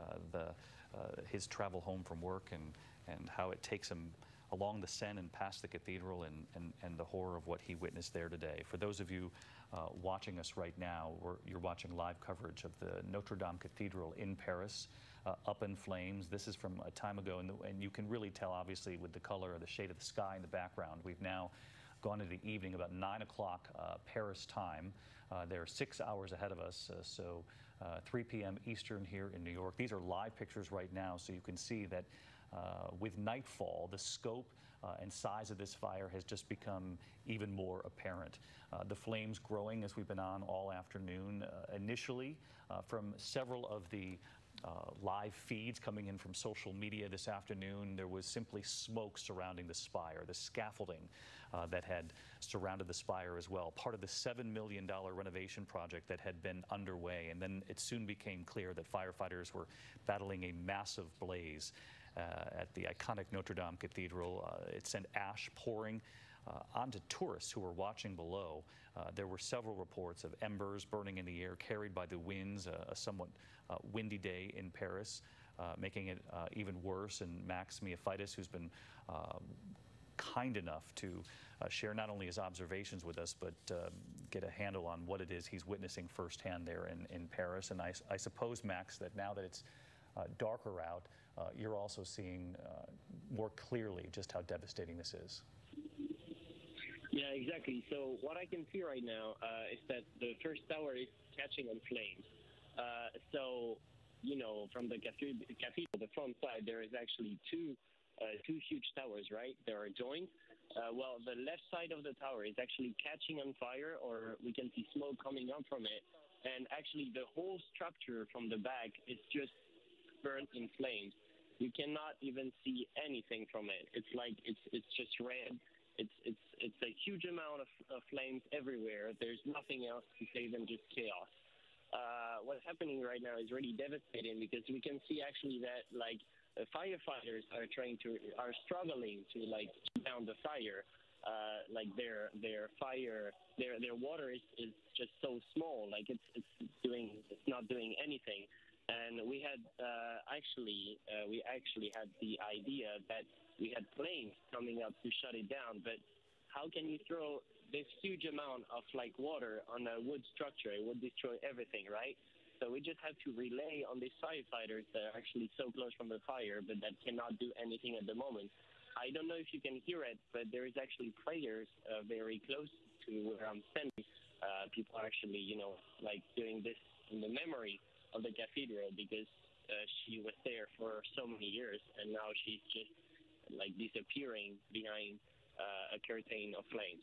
his travel home from work and how it takes him along the Seine and past the cathedral, and the horror of what he witnessed there today. For those of you watching us right now, you're watching live coverage of the Notre Dame Cathedral in Paris, up in flames. This is from a time ago, and you can really tell, obviously, with the color or the shade of the sky in the background. We've now gone into the evening, about 9 o'clock Paris time. They're 6 hours ahead of us, so 3 p.m. Eastern here in New York. These are live pictures right now, so you can see that with nightfall, the scope and size of this fire has just become even more apparent. The flames growing as we've been on all afternoon. Initially, from several of the live feeds coming in from social media this afternoon, there was simply smoke surrounding the spire, the scaffolding that had surrounded the spire as well, part of the $7 million renovation project that had been underway. And then it soon became clear that firefighters were battling a massive blaze at the iconic Notre Dame Cathedral. It sent ash pouring onto tourists who were watching below. There were several reports of embers burning in the air, carried by the winds, a somewhat windy day in Paris, making it even worse. And Max Miaphitis, who's been kind enough to share not only his observations with us, but get a handle on what it is he's witnessing firsthand there in Paris. And I suppose, Max, that now that it's darker out, you're also seeing more clearly just how devastating this is. Yeah, exactly. So what I can see right now is that the first tower is catching on flames. So, you know, from the cathedral, the front side, there is actually two huge towers, right? They are joined. Well, the left side of the tower is actually catching on fire, or we can see smoke coming up from it. And actually, the whole structure from the back is just burnt in flames. You cannot even see anything from it. It's like it's just red. It's a huge amount of flames everywhere. There's nothing else to say than just chaos. What's happening right now is really devastating, because we can see actually that like firefighters are struggling to like keep down the fire. Like their water is just so small. Like it's not doing anything. And we had actually had the idea that we had planes coming up to shut it down. But how can you throw this huge amount of like water on a wood structure? It would destroy everything, right? So we just had to rely on these firefighters that are actually so close from the fire, but that cannot do anything at the moment. I don't know if you can hear it, but there is actually prayers very close to where I'm standing. People are actually, you know, like doing this in the memory of the cathedral, because she was there for so many years, and now she's just like disappearing behind a curtain of flames.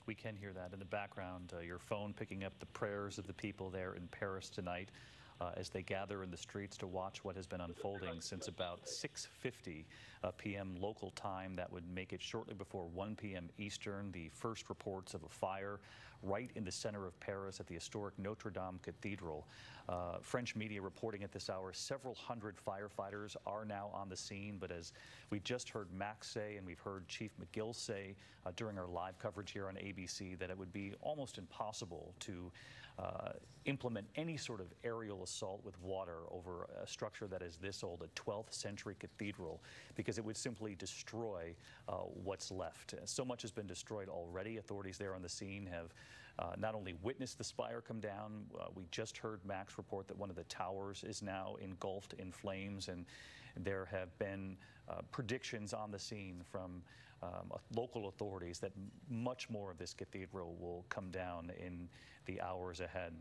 We can hear that in the background, your phone picking up the prayers of the people there in Paris tonight as they gather in the streets to watch what has been unfolding since about 6:50 p.m. local time. That would make it shortly before 1 p.m. Eastern. The first reports of a fire right in the center of Paris at the historic Notre Dame Cathedral. French media reporting at this hour, several hundred firefighters are now on the scene, but as we just heard Max say, and we've heard Chief McGill say during our live coverage here on ABC, that it would be almost impossible to implement any sort of aerial assault with water over a structure that is this old, a 12th century cathedral, because it would simply destroy what's left. So much has been destroyed already. Authorities there on the scene have not only witnessed the spire come down, we just heard Max report that one of the towers is now engulfed in flames, and there have been predictions on the scene from local authorities that much more of this cathedral will come down in the hours ahead.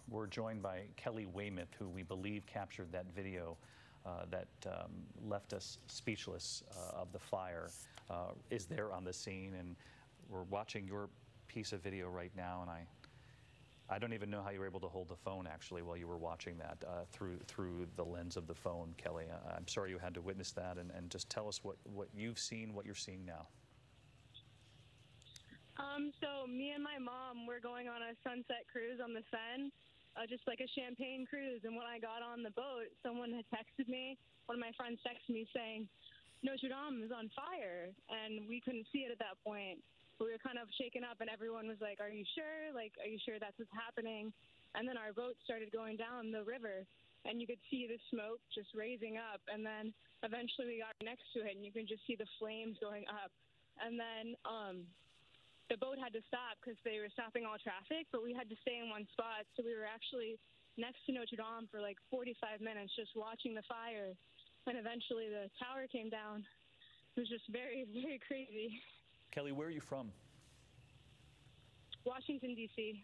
We're joined by Kelly Weymouth, who we believe captured that video that left us speechless of the fire, is there on the scene, and we're watching your piece of video right now, and I don't even know how you were able to hold the phone actually while you were watching that through the lens of the phone, Kelly. I'm sorry you had to witness that, and just tell us what you've seen, what you're seeing now. So me and my mom were going on a sunset cruise on the Seine, just like a champagne cruise, and when I got on the boat, someone had texted me, one of my friends texted me saying, Notre Dame is on fire, and we couldn't see it at that point. We were kind of shaken up, and everyone was like, are you sure? Like, are you sure that's what's happening? And then our boat started going down the river, and you could see the smoke just raising up, and then eventually we got next to it, and you can just see the flames going up. And then the boat had to stop because they were stopping all traffic, but we had to stay in one spot, so we were actually next to Notre Dame for like 45 minutes just watching the fire, and eventually the tower came down. It was just very, very crazy. Kelly, where are you from? Washington, D.C.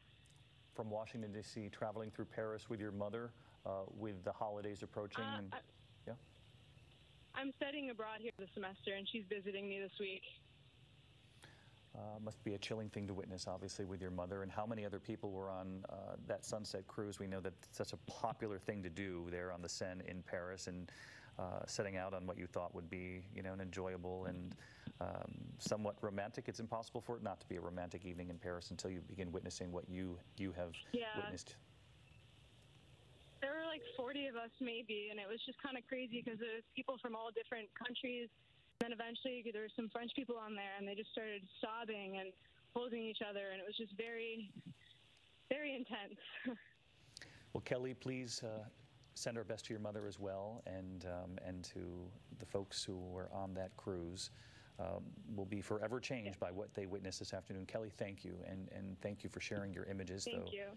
From Washington, D.C., traveling through Paris with your mother, with the holidays approaching. Yeah. I'm studying abroad here this semester, and she's visiting me this week. Must be a chilling thing to witness, obviously, with your mother. And how many other people were on that sunset cruise? We know that it's such a popular thing to do there on the Seine in Paris, and setting out on what you thought would be, you know, an enjoyable and somewhat romantic. It's impossible for it not to be a romantic evening in Paris until you begin witnessing what you have witnessed. There were like 40 of us maybe, and it was just kind of crazy because there was people from all different countries. And then eventually there were some French people on there, and they just started sobbing and holding each other, and it was just very, very intense. Well, Kelly, please send our best to your mother as well, and to the folks who were on that cruise. Will be forever changed by what they witnessed this afternoon. Kelly, thank you, and thank you for sharing your images. Thank you.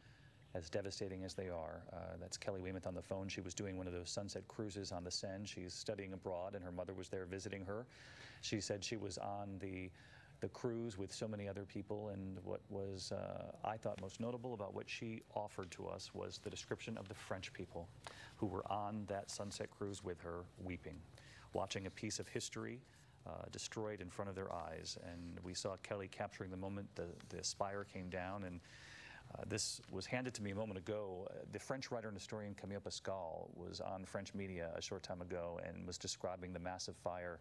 As devastating as they are. That's Kelly Weymouth on the phone. She was doing one of those sunset cruises on the Seine. She's studying abroad, and her mother was there visiting her. She said she was on the cruise with so many other people, and what was, I thought, most notable about what she offered to us was the description of the French people who were on that sunset cruise with her, weeping, watching a piece of history destroyed in front of their eyes. And we saw Kelly capturing the moment the spire came down, and this was handed to me a moment ago. The French writer and historian Camille Pascal was on French media a short time ago and was describing the massive fire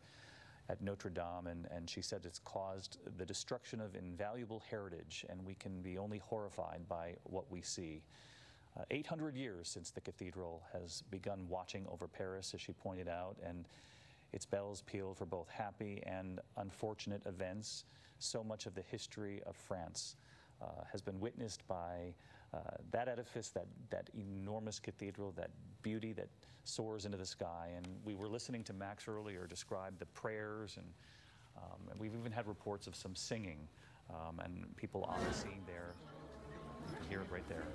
at Notre Dame, and she said it's caused the destruction of invaluable heritage, and we can be only horrified by what we see. 800 years since the cathedral has begun watching over Paris, as she pointed out, and its bells peal for both happy and unfortunate events. So much of the history of France has been witnessed by that edifice, that enormous cathedral, that beauty that soars into the sky. And we were listening to Max earlier describe the prayers, and we've even had reports of some singing, and people on the scene there. You can hear it right there.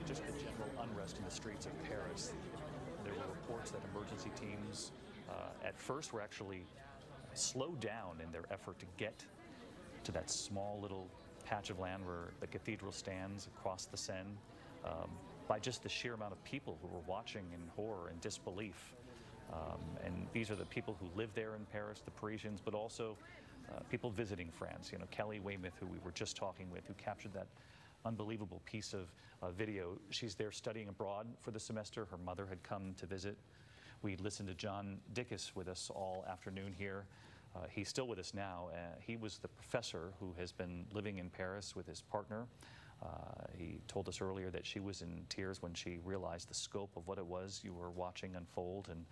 Just the general unrest in the streets of Paris. There were reports that emergency teams at first were actually slowed down in their effort to get to that small little patch of land where the cathedral stands across the Seine, by just the sheer amount of people who were watching in horror and disbelief. And these are the people who live there in Paris, the Parisians, but also people visiting France. You know, Kelly Weymouth, who we were just talking with, who captured that unbelievable piece of video. She's there studying abroad for the semester. Her mother had come to visit. We listened to John Dickus with us all afternoon here. He's still with us now. He was the professor who has been living in Paris with his partner. He told us earlier that she was in tears when she realized the scope of what it was you were watching unfold. And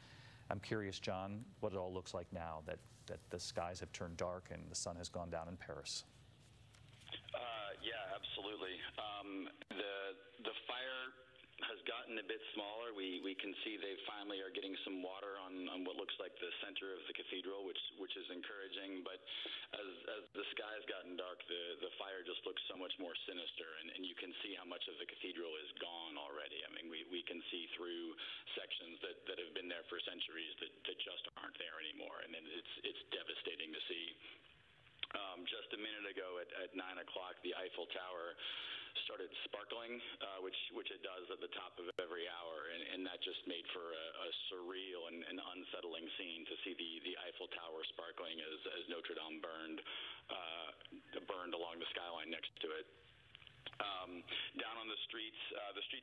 I'm curious, John, what it all looks like now that the skies have turned dark and the sun has gone down in Paris. Yeah, absolutely. The fire has gotten a bit smaller. We can see they finally are getting some water on what looks like the center of the cathedral, which is encouraging. But as the sky has gotten dark, the fire just looks so much more sinister, and you can see how much of the cathedral is gone already. I mean, we can see through sections that have been there for centuries that just aren't there anymore, and it's devastating to see. Just a minute ago at 9 o'clock, the Eiffel Tower started sparkling, which it does at the top of every hour, and that just made for a surreal and unsettling scene to see the Eiffel Tower sparkling as Notre Dame burned along the skyline next to it. Down on the streets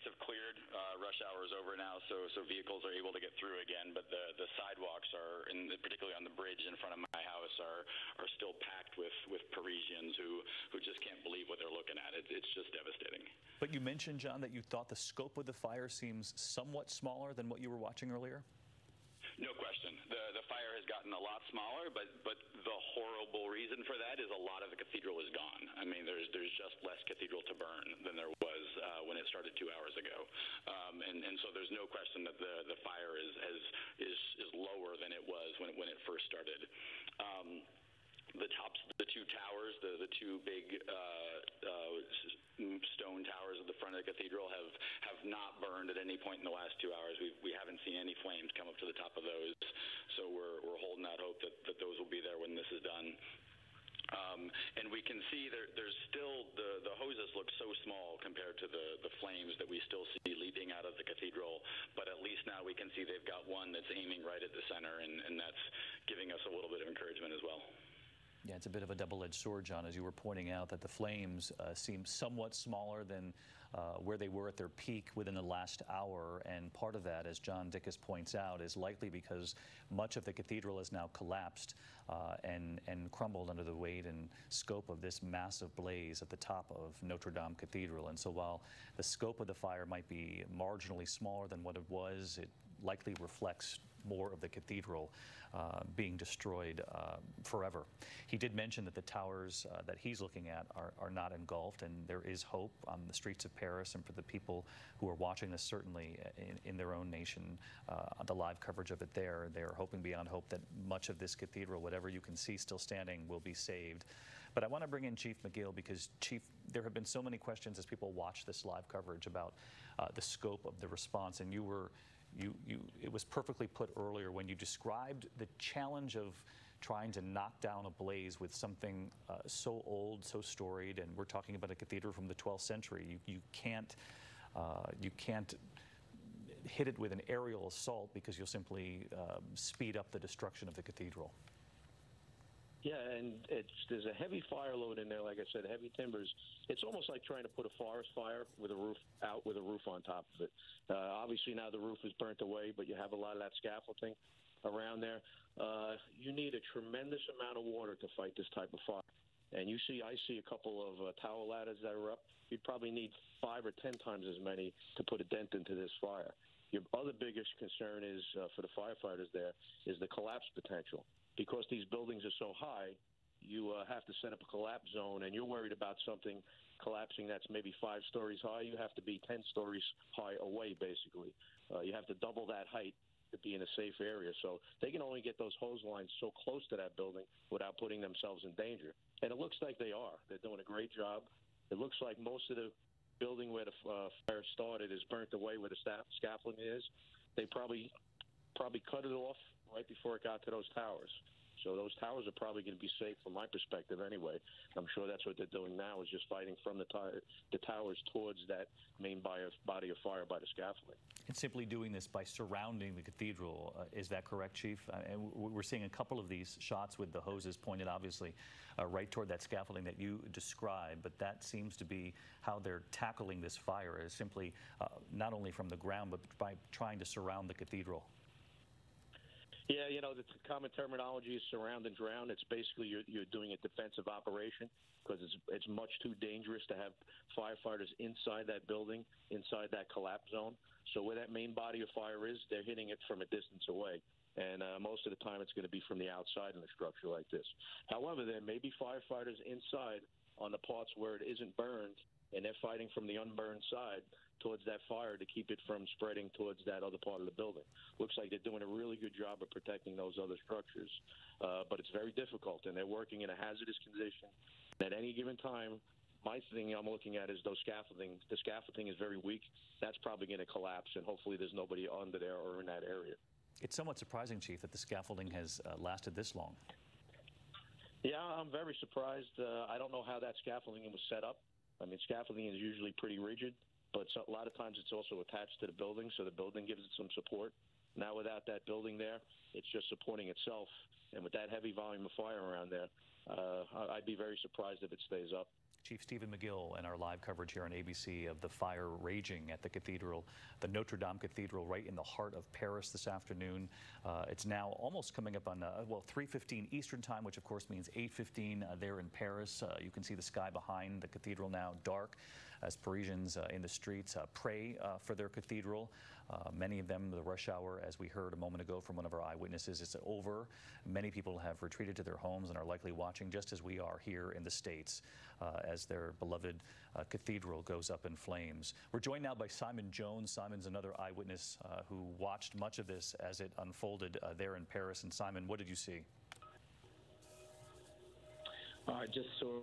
have cleared. Rush hour is over now, so vehicles are able to get through again. But the sidewalks are, particularly on the bridge in front of my house, are still packed with Parisians who just can't believe what they're looking at. It's just devastating. But you mentioned, John, that you thought the scope of the fire seems somewhat smaller than what you were watching earlier? No question. The fire has gotten a lot smaller, but the horrible reason for that is a lot of the cathedral is gone. I mean, there's just less cathedral to burn than there was when it started 2 hours ago, and so there's no question that the fire is lower than it was when it first started. The two towers, the two big stone towers at the front of the cathedral have not burned at any point in the last 2 hours. We haven't seen any flames come up to the top of those, so we're holding out hope that those will be there when this is done. And we can see there's still the hoses look so small compared to the flames that we still see leaping out of the cathedral, but at least now we can see they've got one that's aiming right at the center, and that's giving us a little bit of encouragement as well. Yeah, it's a bit of a double-edged sword, John, as you were pointing out that the flames seem somewhat smaller than where they were at their peak within the last hour. And part of that, as John Dickus points out, is likely because much of the cathedral has now collapsed and crumbled under the weight and scope of this massive blaze at the top of Notre Dame Cathedral. And so while the scope of the fire might be marginally smaller than what it was, it likely reflects more of the cathedral being destroyed forever. He did mention that the towers that he's looking at are not engulfed, and there is hope on the streets of Paris and for the people who are watching this, certainly in their own nation, the live coverage of it there. They're hoping beyond hope that much of this cathedral, whatever you can see still standing, will be saved. But I want to bring in Chief McGill because, Chief, there have been so many questions as people watch this live coverage about the scope of the response, and it was perfectly put earlier when you described the challenge of trying to knock down a blaze with something so old, so storied, and we're talking about a cathedral from the 12th century. You can't hit it with an aerial assault because you'll simply speed up the destruction of the cathedral. Yeah, and there's a heavy fire load in there, like I said, heavy timbers. It's almost like trying to put a forest fire with a roof out with a roof on top of it. Obviously now the roof is burnt away, but you have a lot of that scaffolding around there. You need a tremendous amount of water to fight this type of fire. And I see a couple of tower ladders that are up. You'd probably need 5 or 10 times as many to put a dent into this fire. Your other biggest concern is, for the firefighters there, is the collapse potential. Because these buildings are so high, you have to set up a collapse zone, and you're worried about something collapsing that's maybe 5 stories high. You have to be 10 stories high away, basically. You have to double that height to be in a safe area. So they can only get those hose lines so close to that building without putting themselves in danger. And it looks like they are. They're doing a great job. It looks like most of the building where the fire started is burnt away where the scaffolding is. They probably cut it off right before it got to those towers. So those towers are probably going to be safe from my perspective anyway. I'm sure that's what they're doing now, is just fighting from the towers towards that main body of fire by the scaffolding. And simply doing this by surrounding the cathedral, is that correct, Chief? And we're seeing a couple of these shots with the hoses pointed obviously right toward that scaffolding that you described, but that seems to be how they're tackling this fire, is simply not only from the ground, but by trying to surround the cathedral. Yeah, the common terminology is surround and drown. It's basically you're doing a defensive operation because it's much too dangerous to have firefighters inside that building, inside that collapse zone. So where that main body of fire is, they're hitting it from a distance away. And most of the time it's going to be from the outside in a structure like this. However, there may be firefighters inside on the parts where it isn't burned and they're fighting from the unburned side towards that fire to keep it from spreading towards that other part of the building. Looks like they're doing a really good job of protecting those other structures, but it's very difficult, and they're working in a hazardous condition. At any given time, my thing I'm looking at is those scaffolding. The scaffolding is very weak. That's probably going to collapse, and hopefully there's nobody under there or in that area. It's somewhat surprising, Chief, that the scaffolding has lasted this long. Yeah, I'm very surprised. I don't know how that scaffolding was set up. I mean, scaffolding is usually pretty rigid, but a lot of times it's also attached to the building, so the building gives it some support. Now, without that building there, it's just supporting itself. And with that heavy volume of fire around there, I'd be very surprised if it stays up. Chief Stephen McGill and our live coverage here on ABC of the fire raging at the cathedral, the Notre Dame Cathedral, right in the heart of Paris this afternoon. It's now almost coming up on, well, 3:15 Eastern time, which of course means 8:15 there in Paris. You can see the sky behind the cathedral now dark as Parisians in the streets pray for their cathedral. Many of them, the rush hour, as we heard a moment ago from one of our eyewitnesses, is over. Many people have retreated to their homes and are likely watching, just as we are here in the States, as their beloved cathedral goes up in flames. We're joined now by Simon Jones. Simon's another eyewitness who watched much of this as it unfolded there in Paris. And Simon, what did you see? I just saw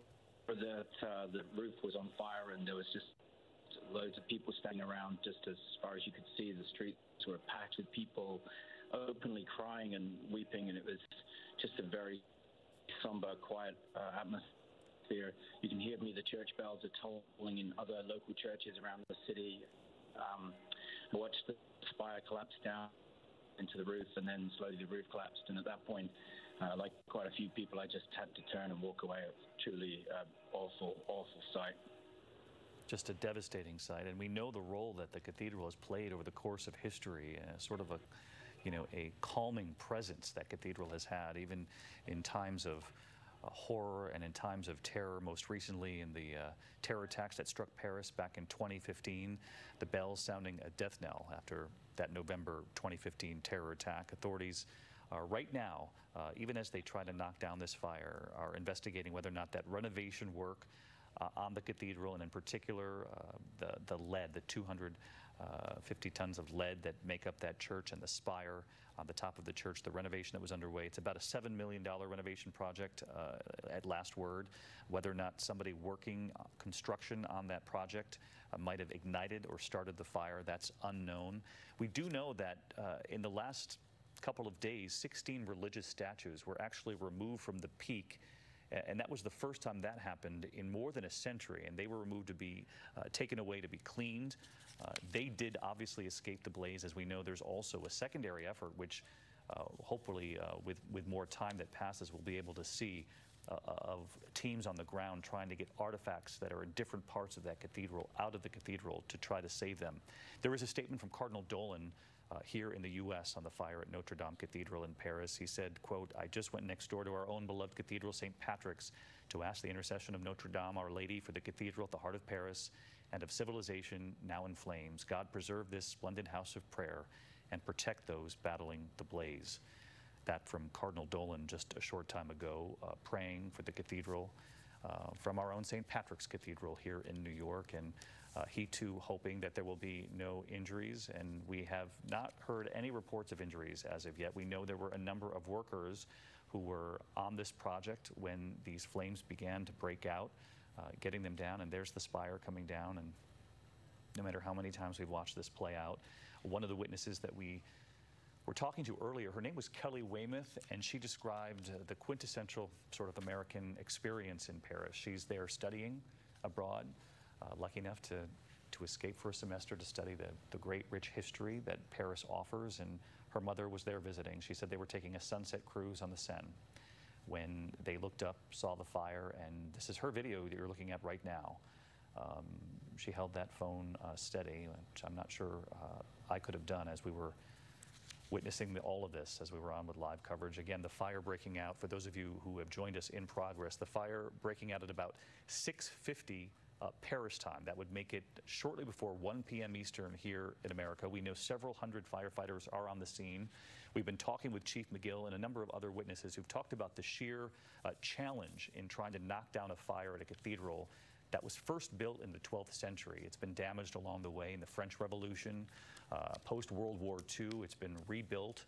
that the roof was on fire, and there was just loads of people standing around. Just as far as you could see, the streets were packed with people openly crying and weeping, and it was just a very somber, quiet atmosphere. You can hear the church bells are tolling in other local churches around the city. I watched the spire collapse down into the roof, and then slowly the roof collapsed, and at that point, like quite a few people, I just had to turn and walk away. It was truly awful, awful sight. Just a devastating sight, and we know the role that the cathedral has played over the course of history, sort of a, a calming presence that cathedral has had, even in times of horror and in times of terror. Most recently in the terror attacks that struck Paris back in 2015, the bells sounding a death knell after that November 2015 terror attack. Authorities are right now, even as they try to knock down this fire, are investigating whether or not that renovation work on the cathedral, and in particular the lead, the 250 tons of lead that make up that church and the spire on the top of the church, the renovation that was underway. It's about a $7 million renovation project at last word. Whether or not somebody working construction on that project might have ignited or started the fire, that's unknown. We do know that in the last couple of days, 16 religious statues were actually removed from the peak. And that was the first time that happened in more than a century, and they were removed to be taken away to be cleaned. They did obviously escape the blaze. As we know, there's also a secondary effort, which hopefully with more time that passes, we'll be able to see of teams on the ground trying to get artifacts that are in different parts of that cathedral out of the cathedral to try to save them. There is a statement from Cardinal Dolan here in the U.S. on the fire at Notre Dame Cathedral in Paris. He said, quote, "I just went next door to our own beloved cathedral, St. Patrick's, to ask the intercession of Notre Dame, Our Lady, for the cathedral at the heart of Paris and of civilization now in flames. God preserve this splendid house of prayer and protect those battling the blaze." That from Cardinal Dolan just a short time ago, praying for the cathedral from our own St. Patrick's Cathedral here in New York. And he too hoping that there will be no injuries, and we have not heard any reports of injuries as of yet. We know there were a number of workers who were on this project when these flames began to break out, getting them down, and there's the spire coming down. And no matter how many times we've watched this play out, one of the witnesses that we were talking to earlier, her name was Kelly Weymouth, and she described the quintessential sort of American experience in Paris. She's there studying abroad, lucky enough to escape for a semester to study the great rich history that Paris offers, and her mother was there visiting. She said they were taking a sunset cruise on the Seine when they looked up, saw the fire, and this is her video that you're looking at right now. She held that phone steady, which I'm not sure I could have done as we were witnessing all of this as we were on with live coverage. Again, the fire breaking out, for those of you who have joined us in progress, the fire breaking out at about 6:50 Paris time. That would make it shortly before 1 p.m. Eastern here in America. We know several hundred firefighters are on the scene. We've been talking with Chief McGill and a number of other witnesses who've talked about the sheer challenge in trying to knock down a fire at a cathedral that was first built in the 12th century. It's been damaged along the way in the French Revolution, post-World War II. It's been rebuilt,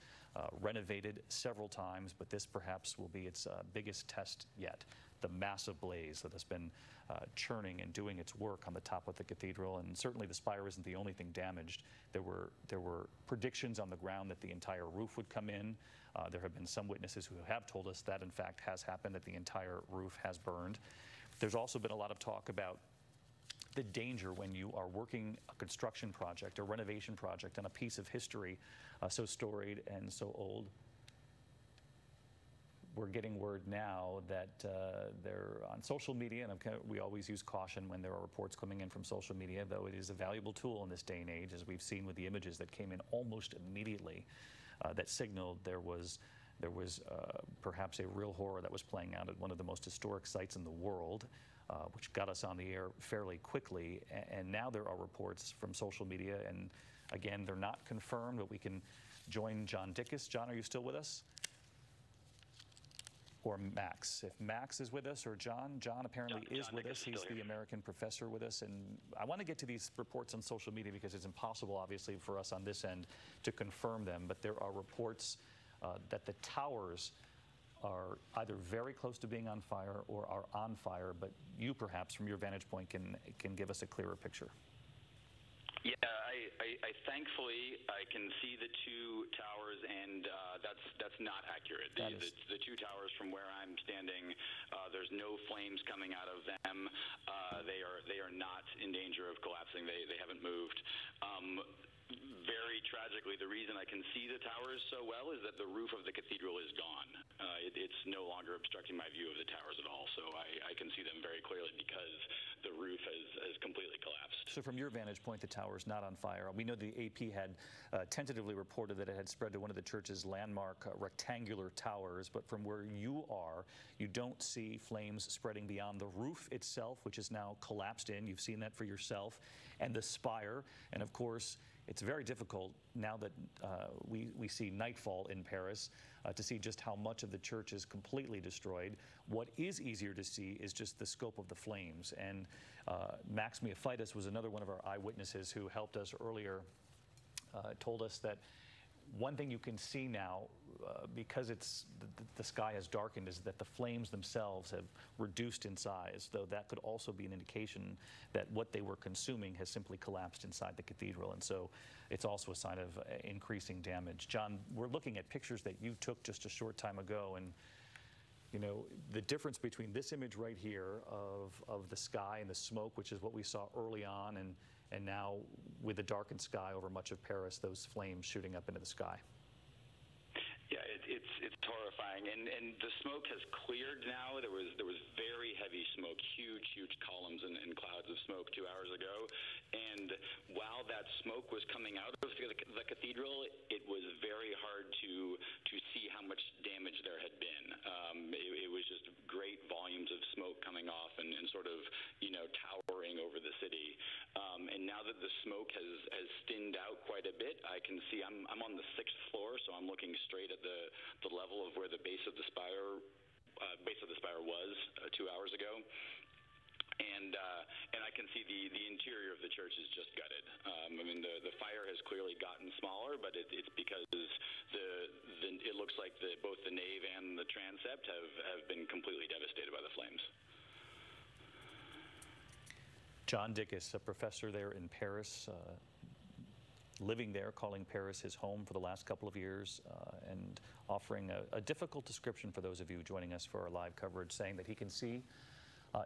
renovated several times, but this perhaps will be its biggest test yet. The massive blaze that has been churning and doing its work on the top of the cathedral, and certainly the spire isn't the only thing damaged. There were predictions on the ground that the entire roof would come in. There have been some witnesses who have told us that in fact has happened, that the entire roof has burned. There's also been a lot of talk about the danger when you are working a construction project, a renovation project on a piece of history so storied and so old. We're getting word now that they're on social media, and we always use caution when there are reports coming in from social media, though it is a valuable tool in this day and age, as we've seen with the images that came in almost immediately that signaled there was perhaps a real horror that was playing out at one of the most historic sites in the world, which got us on the air fairly quickly. And now there are reports from social media, and again, they're not confirmed, but we can join John Dickus. John, are you still with us? Or Max. If Max is with us, or John apparently is with us. He's the American professor with us. And I want to get to these reports on social media because it's impossible, obviously, for us on this end to confirm them. But there are reports that the towers are either very close to being on fire or are on fire. But you, perhaps, from your vantage point, can give us a clearer picture. Yeah, I thankfully I can see the two towers, and that's not accurate. The two towers from where I'm standing, there's no flames coming out of them. They are not in danger of collapsing. They haven't moved. Very tragically, the reason I can see the towers so well is that the roof of the cathedral is gone. It's no longer obstructing my view of the towers at all, so I can see them very clearly because the roof has completely collapsed. So from your vantage point, the tower is not on fire. We know the AP had tentatively reported that it had spread to one of the church's landmark rectangular towers, but from where you are, you don't see flames spreading beyond the roof itself, which is now collapsed in. You've seen that for yourself, and the spire, and of course, it's very difficult now that we see nightfall in Paris to see just how much of the church is completely destroyed. What is easier to see is just the scope of the flames. And Max Miaphitis was another one of our eyewitnesses who helped us earlier, told us that one thing you can see now, because the sky has darkened, is that the flames themselves have reduced in size, though that could also be an indication that what they were consuming has simply collapsed inside the cathedral. And so it's also a sign of increasing damage. John, we're looking at pictures that you took just a short time ago, and you know, the difference between this image right here of the sky and the smoke, which is what we saw early on, and now with the darkened sky over much of Paris, those flames shooting up into the sky. Yeah, it's horrifying, and the smoke has cleared now. There was very heavy smoke, huge columns and clouds of smoke 2 hours ago, and while that smoke was coming out of the cathedral, it was very hard to see how much damage there had been. It was just great volumes of smoke coming off and sort of, you know, towering over the city. And now that the smoke has thinned out quite a bit, I can see I'm on the 6th floor, so I'm looking straight at the level of where the base of the spire was 2 hours ago. And I can see the interior of the church is just gutted. I mean, the fire has clearly gotten smaller, but it's because it looks like both the nave and the transept have been completely devastated by the flames. John Dickus, a professor there in Paris, living there, calling Paris his home for the last couple of years, and offering a difficult description for those of you joining us for our live coverage, saying that he can see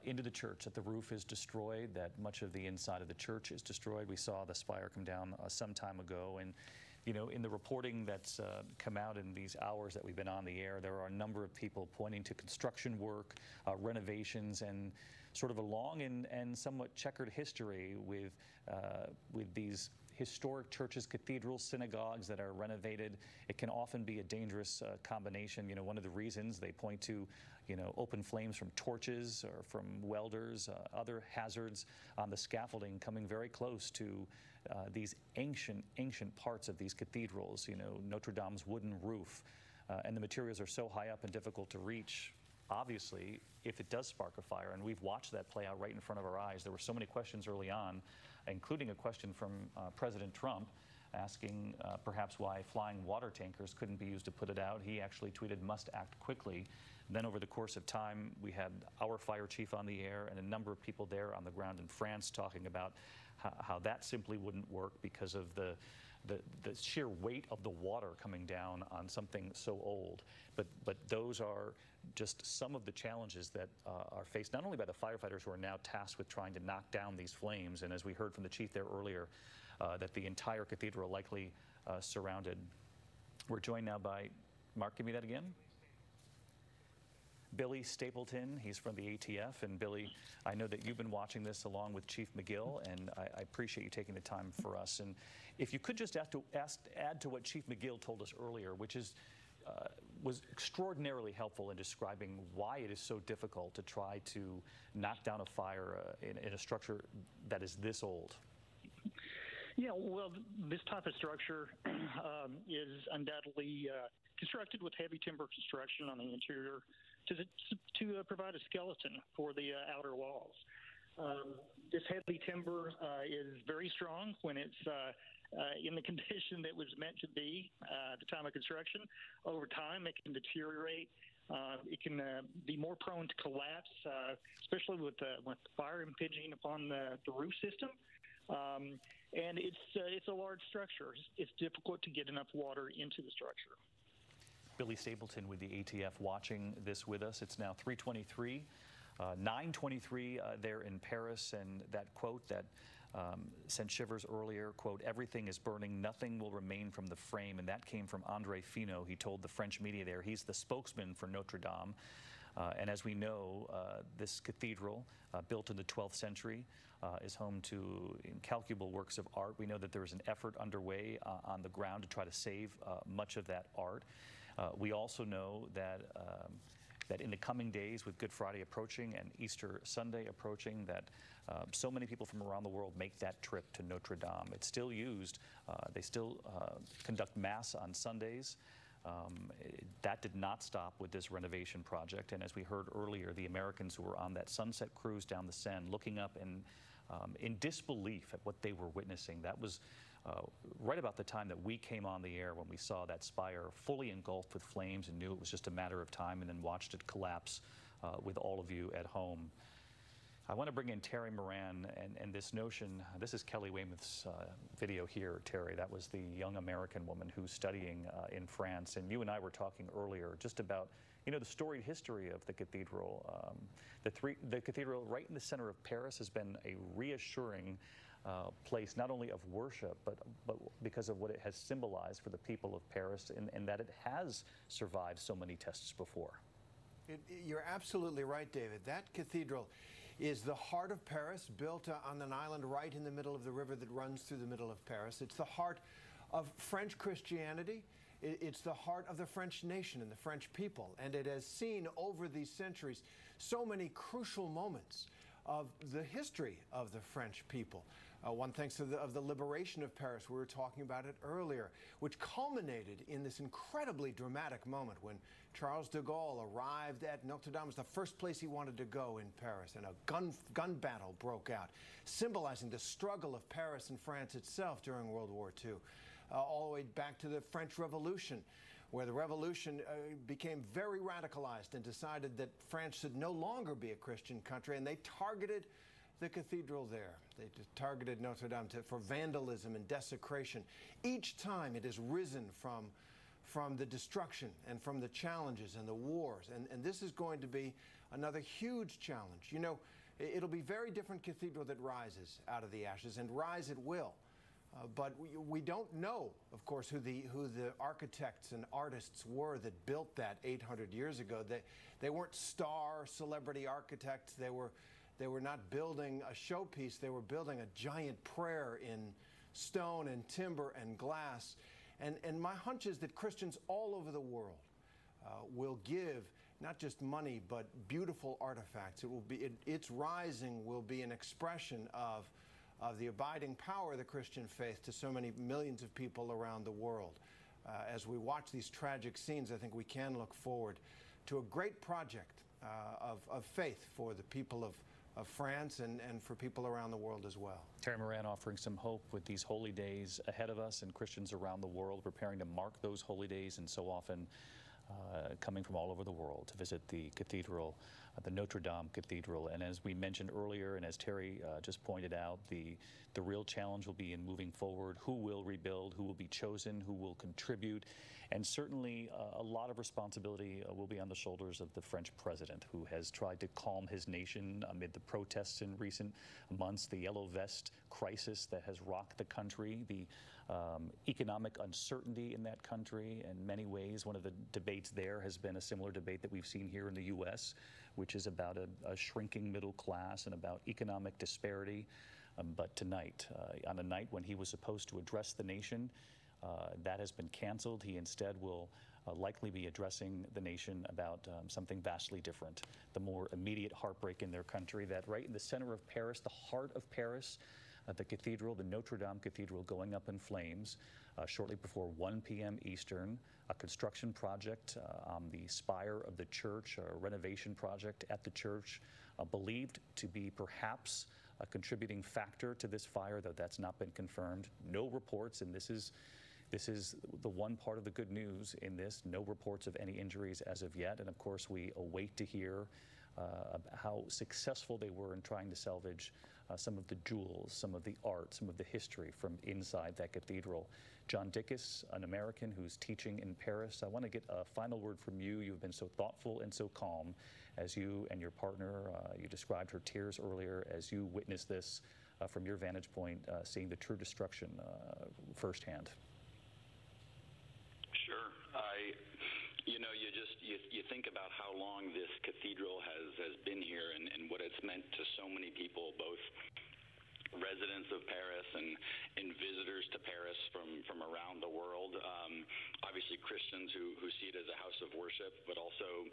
into the church, that the roof is destroyed, that much of the inside of the church is destroyed. We saw the spire come down some time ago, and you know, in the reporting that's come out in these hours that we've been on the air, there are a number of people pointing to construction work, renovations, and sort of a long and somewhat checkered history with these historic churches, cathedrals, synagogues that are renovated. It can often be a dangerous combination. You know, one of the reasons they point to, you know, open flames from torches or from welders, other hazards on the scaffolding coming very close to these ancient parts of these cathedrals. You know, Notre Dame's wooden roof, and the materials are so high up and difficult to reach. obviously, if it does spark a fire, and we've watched that play out right in front of our eyes, there were so many questions early on, including a question from President Trump asking perhaps why flying water tankers couldn't be used to put it out. He actually tweeted, "Must act quickly." Then over the course of time, we had our fire chief on the air and a number of people there on the ground in France talking about how that simply wouldn't work because of the sheer weight of the water coming down on something so old. But those are just some of the challenges that are faced not only by the firefighters who are now tasked with trying to knock down these flames, and as we heard from the chief there earlier, that the entire cathedral likely surrounded. We're joined now by, Mark, give me that again. Billy Stapleton, he's from the ATF. And Billy, I know that you've been watching this along with Chief McGill, and I appreciate you taking the time for us. And if you could just add to what Chief McGill told us earlier, which is was extraordinarily helpful in describing why it is so difficult to try to knock down a fire in a structure that is this old. Yeah, well, this type of structure is undoubtedly constructed with heavy timber construction on the interior to provide a skeleton for the outer walls. This heavy timber is very strong when it's in the condition that was meant to be at the time of construction. Over time, it can deteriorate. It can be more prone to collapse, especially with fire impinging upon the roof system. And it's a large structure. It's difficult to get enough water into the structure. Billy Stapleton with the ATF watching this with us. It's now 3:23, 9:23 there in Paris, and that quote that sent shivers earlier, quote, "Everything is burning, nothing will remain from the frame," and that came from André Finot. He told the French media there. He's the spokesman for Notre Dame. And as we know, this cathedral, built in the 12th century, is home to incalculable works of art. We know that there is an effort underway on the ground to try to save much of that art. We also know that that in the coming days, with Good Friday approaching and Easter Sunday approaching, that so many people from around the world make that trip to Notre Dame. It's still used. They still conduct Mass on Sundays. That did not stop with this renovation project. And as we heard earlier, the Americans who were on that sunset cruise down the Seine looking up in disbelief at what they were witnessing, that was right about the time that we came on the air when we saw that spire fully engulfed with flames and knew it was just a matter of time, and then watched it collapse with all of you at home. I want to bring in Terry Moran and this notion. This is Kelly Weymouth's video here, Terry. That was the young American woman who's studying in France. And you and I were talking earlier just about, you know, the storied history of the cathedral. The cathedral right in the center of Paris has been a reassuring place, not only of worship, but because of what it has symbolized for the people of Paris, and that it has survived so many tests before. You're absolutely right, David. That cathedral is the heart of Paris, built on an island right in the middle of the river that runs through the middle of Paris. It's the heart of French Christianity. It's the heart of the French nation and the French people. And it has seen over these centuries so many crucial moments of the history of the French people. One thinks of the liberation of Paris. We were talking about it earlier, which culminated in this incredibly dramatic moment when Charles de Gaulle arrived at Notre Dame. It was the first place he wanted to go in Paris, and a gun battle broke out, symbolizing the struggle of Paris and France itself during World War II, all the way back to the French Revolution, where the revolution became very radicalized and decided that France should no longer be a Christian country, and they targeted the cathedral there. They targeted Notre Dame for vandalism and desecration. Each time it has risen from the destruction and from the challenges and the wars, and this is going to be another huge challenge. You know, it'll be a very different cathedral that rises out of the ashes, and rise it will. But we don't know, of course, who the architects and artists were that built that 800 years ago. They weren't star celebrity architects. They were not building a showpiece. They were building a giant prayer in stone and timber and glass. And my hunch is that Christians all over the world will give not just money, but beautiful artifacts. Its rising will be an expression of the abiding power of the Christian faith to so many millions of people around the world. As we watch these tragic scenes, I think we can look forward to a great project of faith for the people of France and for people around the world as well. Terry Moran offering some hope with these holy days ahead of us, and Christians around the world preparing to mark those holy days, and so often coming from all over the world to visit the cathedral, the Notre Dame Cathedral. And as we mentioned earlier, and as Terry just pointed out, the real challenge will be in moving forward. Who will rebuild? Who will be chosen? Who will contribute? And certainly a lot of responsibility will be on the shoulders of the French president, who has tried to calm his nation amid the protests in recent months, the yellow vest crisis that has rocked the country, the economic uncertainty in that country. In many ways, one of the debates there has been a similar debate that we've seen here in the U.S., which is about a shrinking middle class and about economic disparity. But tonight, on a night when he was supposed to address the nation, that has been canceled. He instead will likely be addressing the nation about something vastly different, the more immediate heartbreak in their country, that right in the center of Paris, the heart of Paris, the cathedral, the Notre Dame Cathedral, going up in flames shortly before 1 p.m. Eastern. A construction project on the spire of the church, a renovation project at the church, believed to be perhaps a contributing factor to this fire, though that's not been confirmed. No reports, and this is the one part of the good news in this, no reports of any injuries as of yet. And of course, we await to hear how successful they were in trying to salvage some of the jewels, some of the art, some of the history from inside that cathedral. John Dickus, an American who's teaching in Paris, I want to get a final word from you. You've been so thoughtful and so calm as you and your partner, you described her tears earlier, as you witnessed this from your vantage point, seeing the true destruction firsthand. Sure. You think about how long this cathedral has been here and what it's meant to so many people, both residents of Paris and visitors to Paris from around the world. Obviously Christians who see it as a house of worship, but also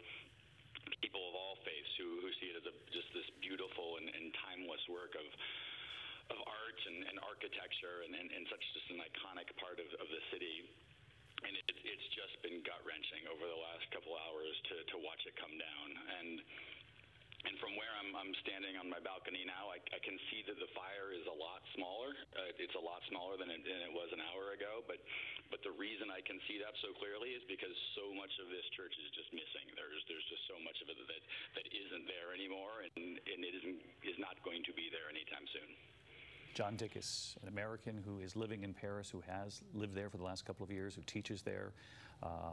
people of all faiths who see it as just this beautiful and timeless work of art and architecture and such just an iconic part of the city. And it's just been gut-wrenching over the last couple hours to watch it come down. And from where I'm standing on my balcony now, I can see that the fire is a lot smaller. It's a lot smaller than it was an hour ago. But the reason I can see that so clearly is because so much of this church is just missing. There's just so much of it that isn't there anymore, and it is not going to be there anytime soon. John Dickus, an American who is living in Paris, who has lived there for the last couple of years, who teaches there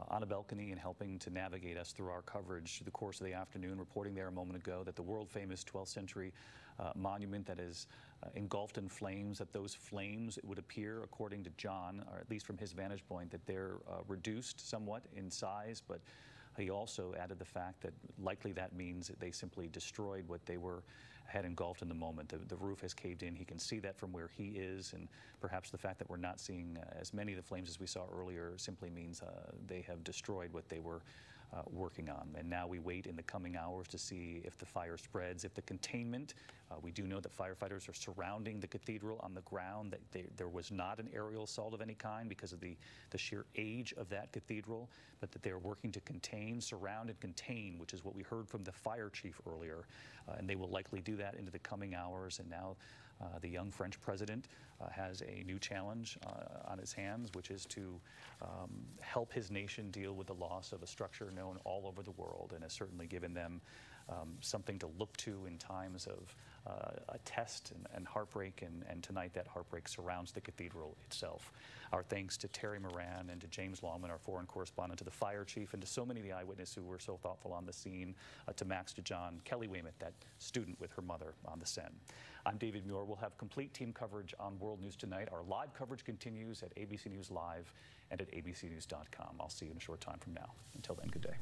on a balcony and helping to navigate us through our coverage through the course of the afternoon, reporting there a moment ago that the world-famous 12th century monument that is engulfed in flames, that those flames, it would appear, according to John, or at least from his vantage point, that they're reduced somewhat in size, but he also added the fact that likely that means that they simply destroyed what they had engulfed in the moment. The roof has caved in. He can see that from where he is, and perhaps the fact that we're not seeing as many of the flames as we saw earlier simply means they have destroyed what they were working on. And now we wait in the coming hours to see if the fire spreads, if the containment. We do know that firefighters are surrounding the cathedral on the ground, that there was not an aerial assault of any kind because of the sheer age of that cathedral, but that they're working to contain, surround, and contain, which is what we heard from the fire chief earlier. And they will likely do that into the coming hours. And now the young French president has a new challenge on his hands, which is to help his nation deal with the loss of a structure known all over the world, and has certainly given them something to look to in times of a test and heartbreak, and tonight that heartbreak surrounds the cathedral itself. Our thanks to Terry Moran and to James Longman, our foreign correspondent, to the fire chief, and to so many of the eyewitnesses who were so thoughtful on the scene, to Max, to John, Kelly Weymouth, that student with her mother on the Seine. I'm David Muir. We'll have complete team coverage on World News Tonight. Our live coverage continues at ABC News Live and at abcnews.com. I'll see you in a short time from now. Until then, good day.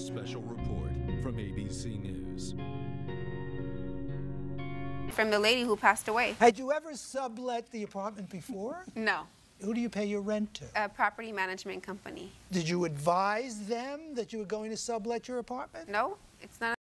special report from ABC News. From the lady who passed away. Had you ever sublet the apartment before? No. Who do you pay your rent to? A property management company. Did you advise them that you were going to sublet your apartment? No, it's not.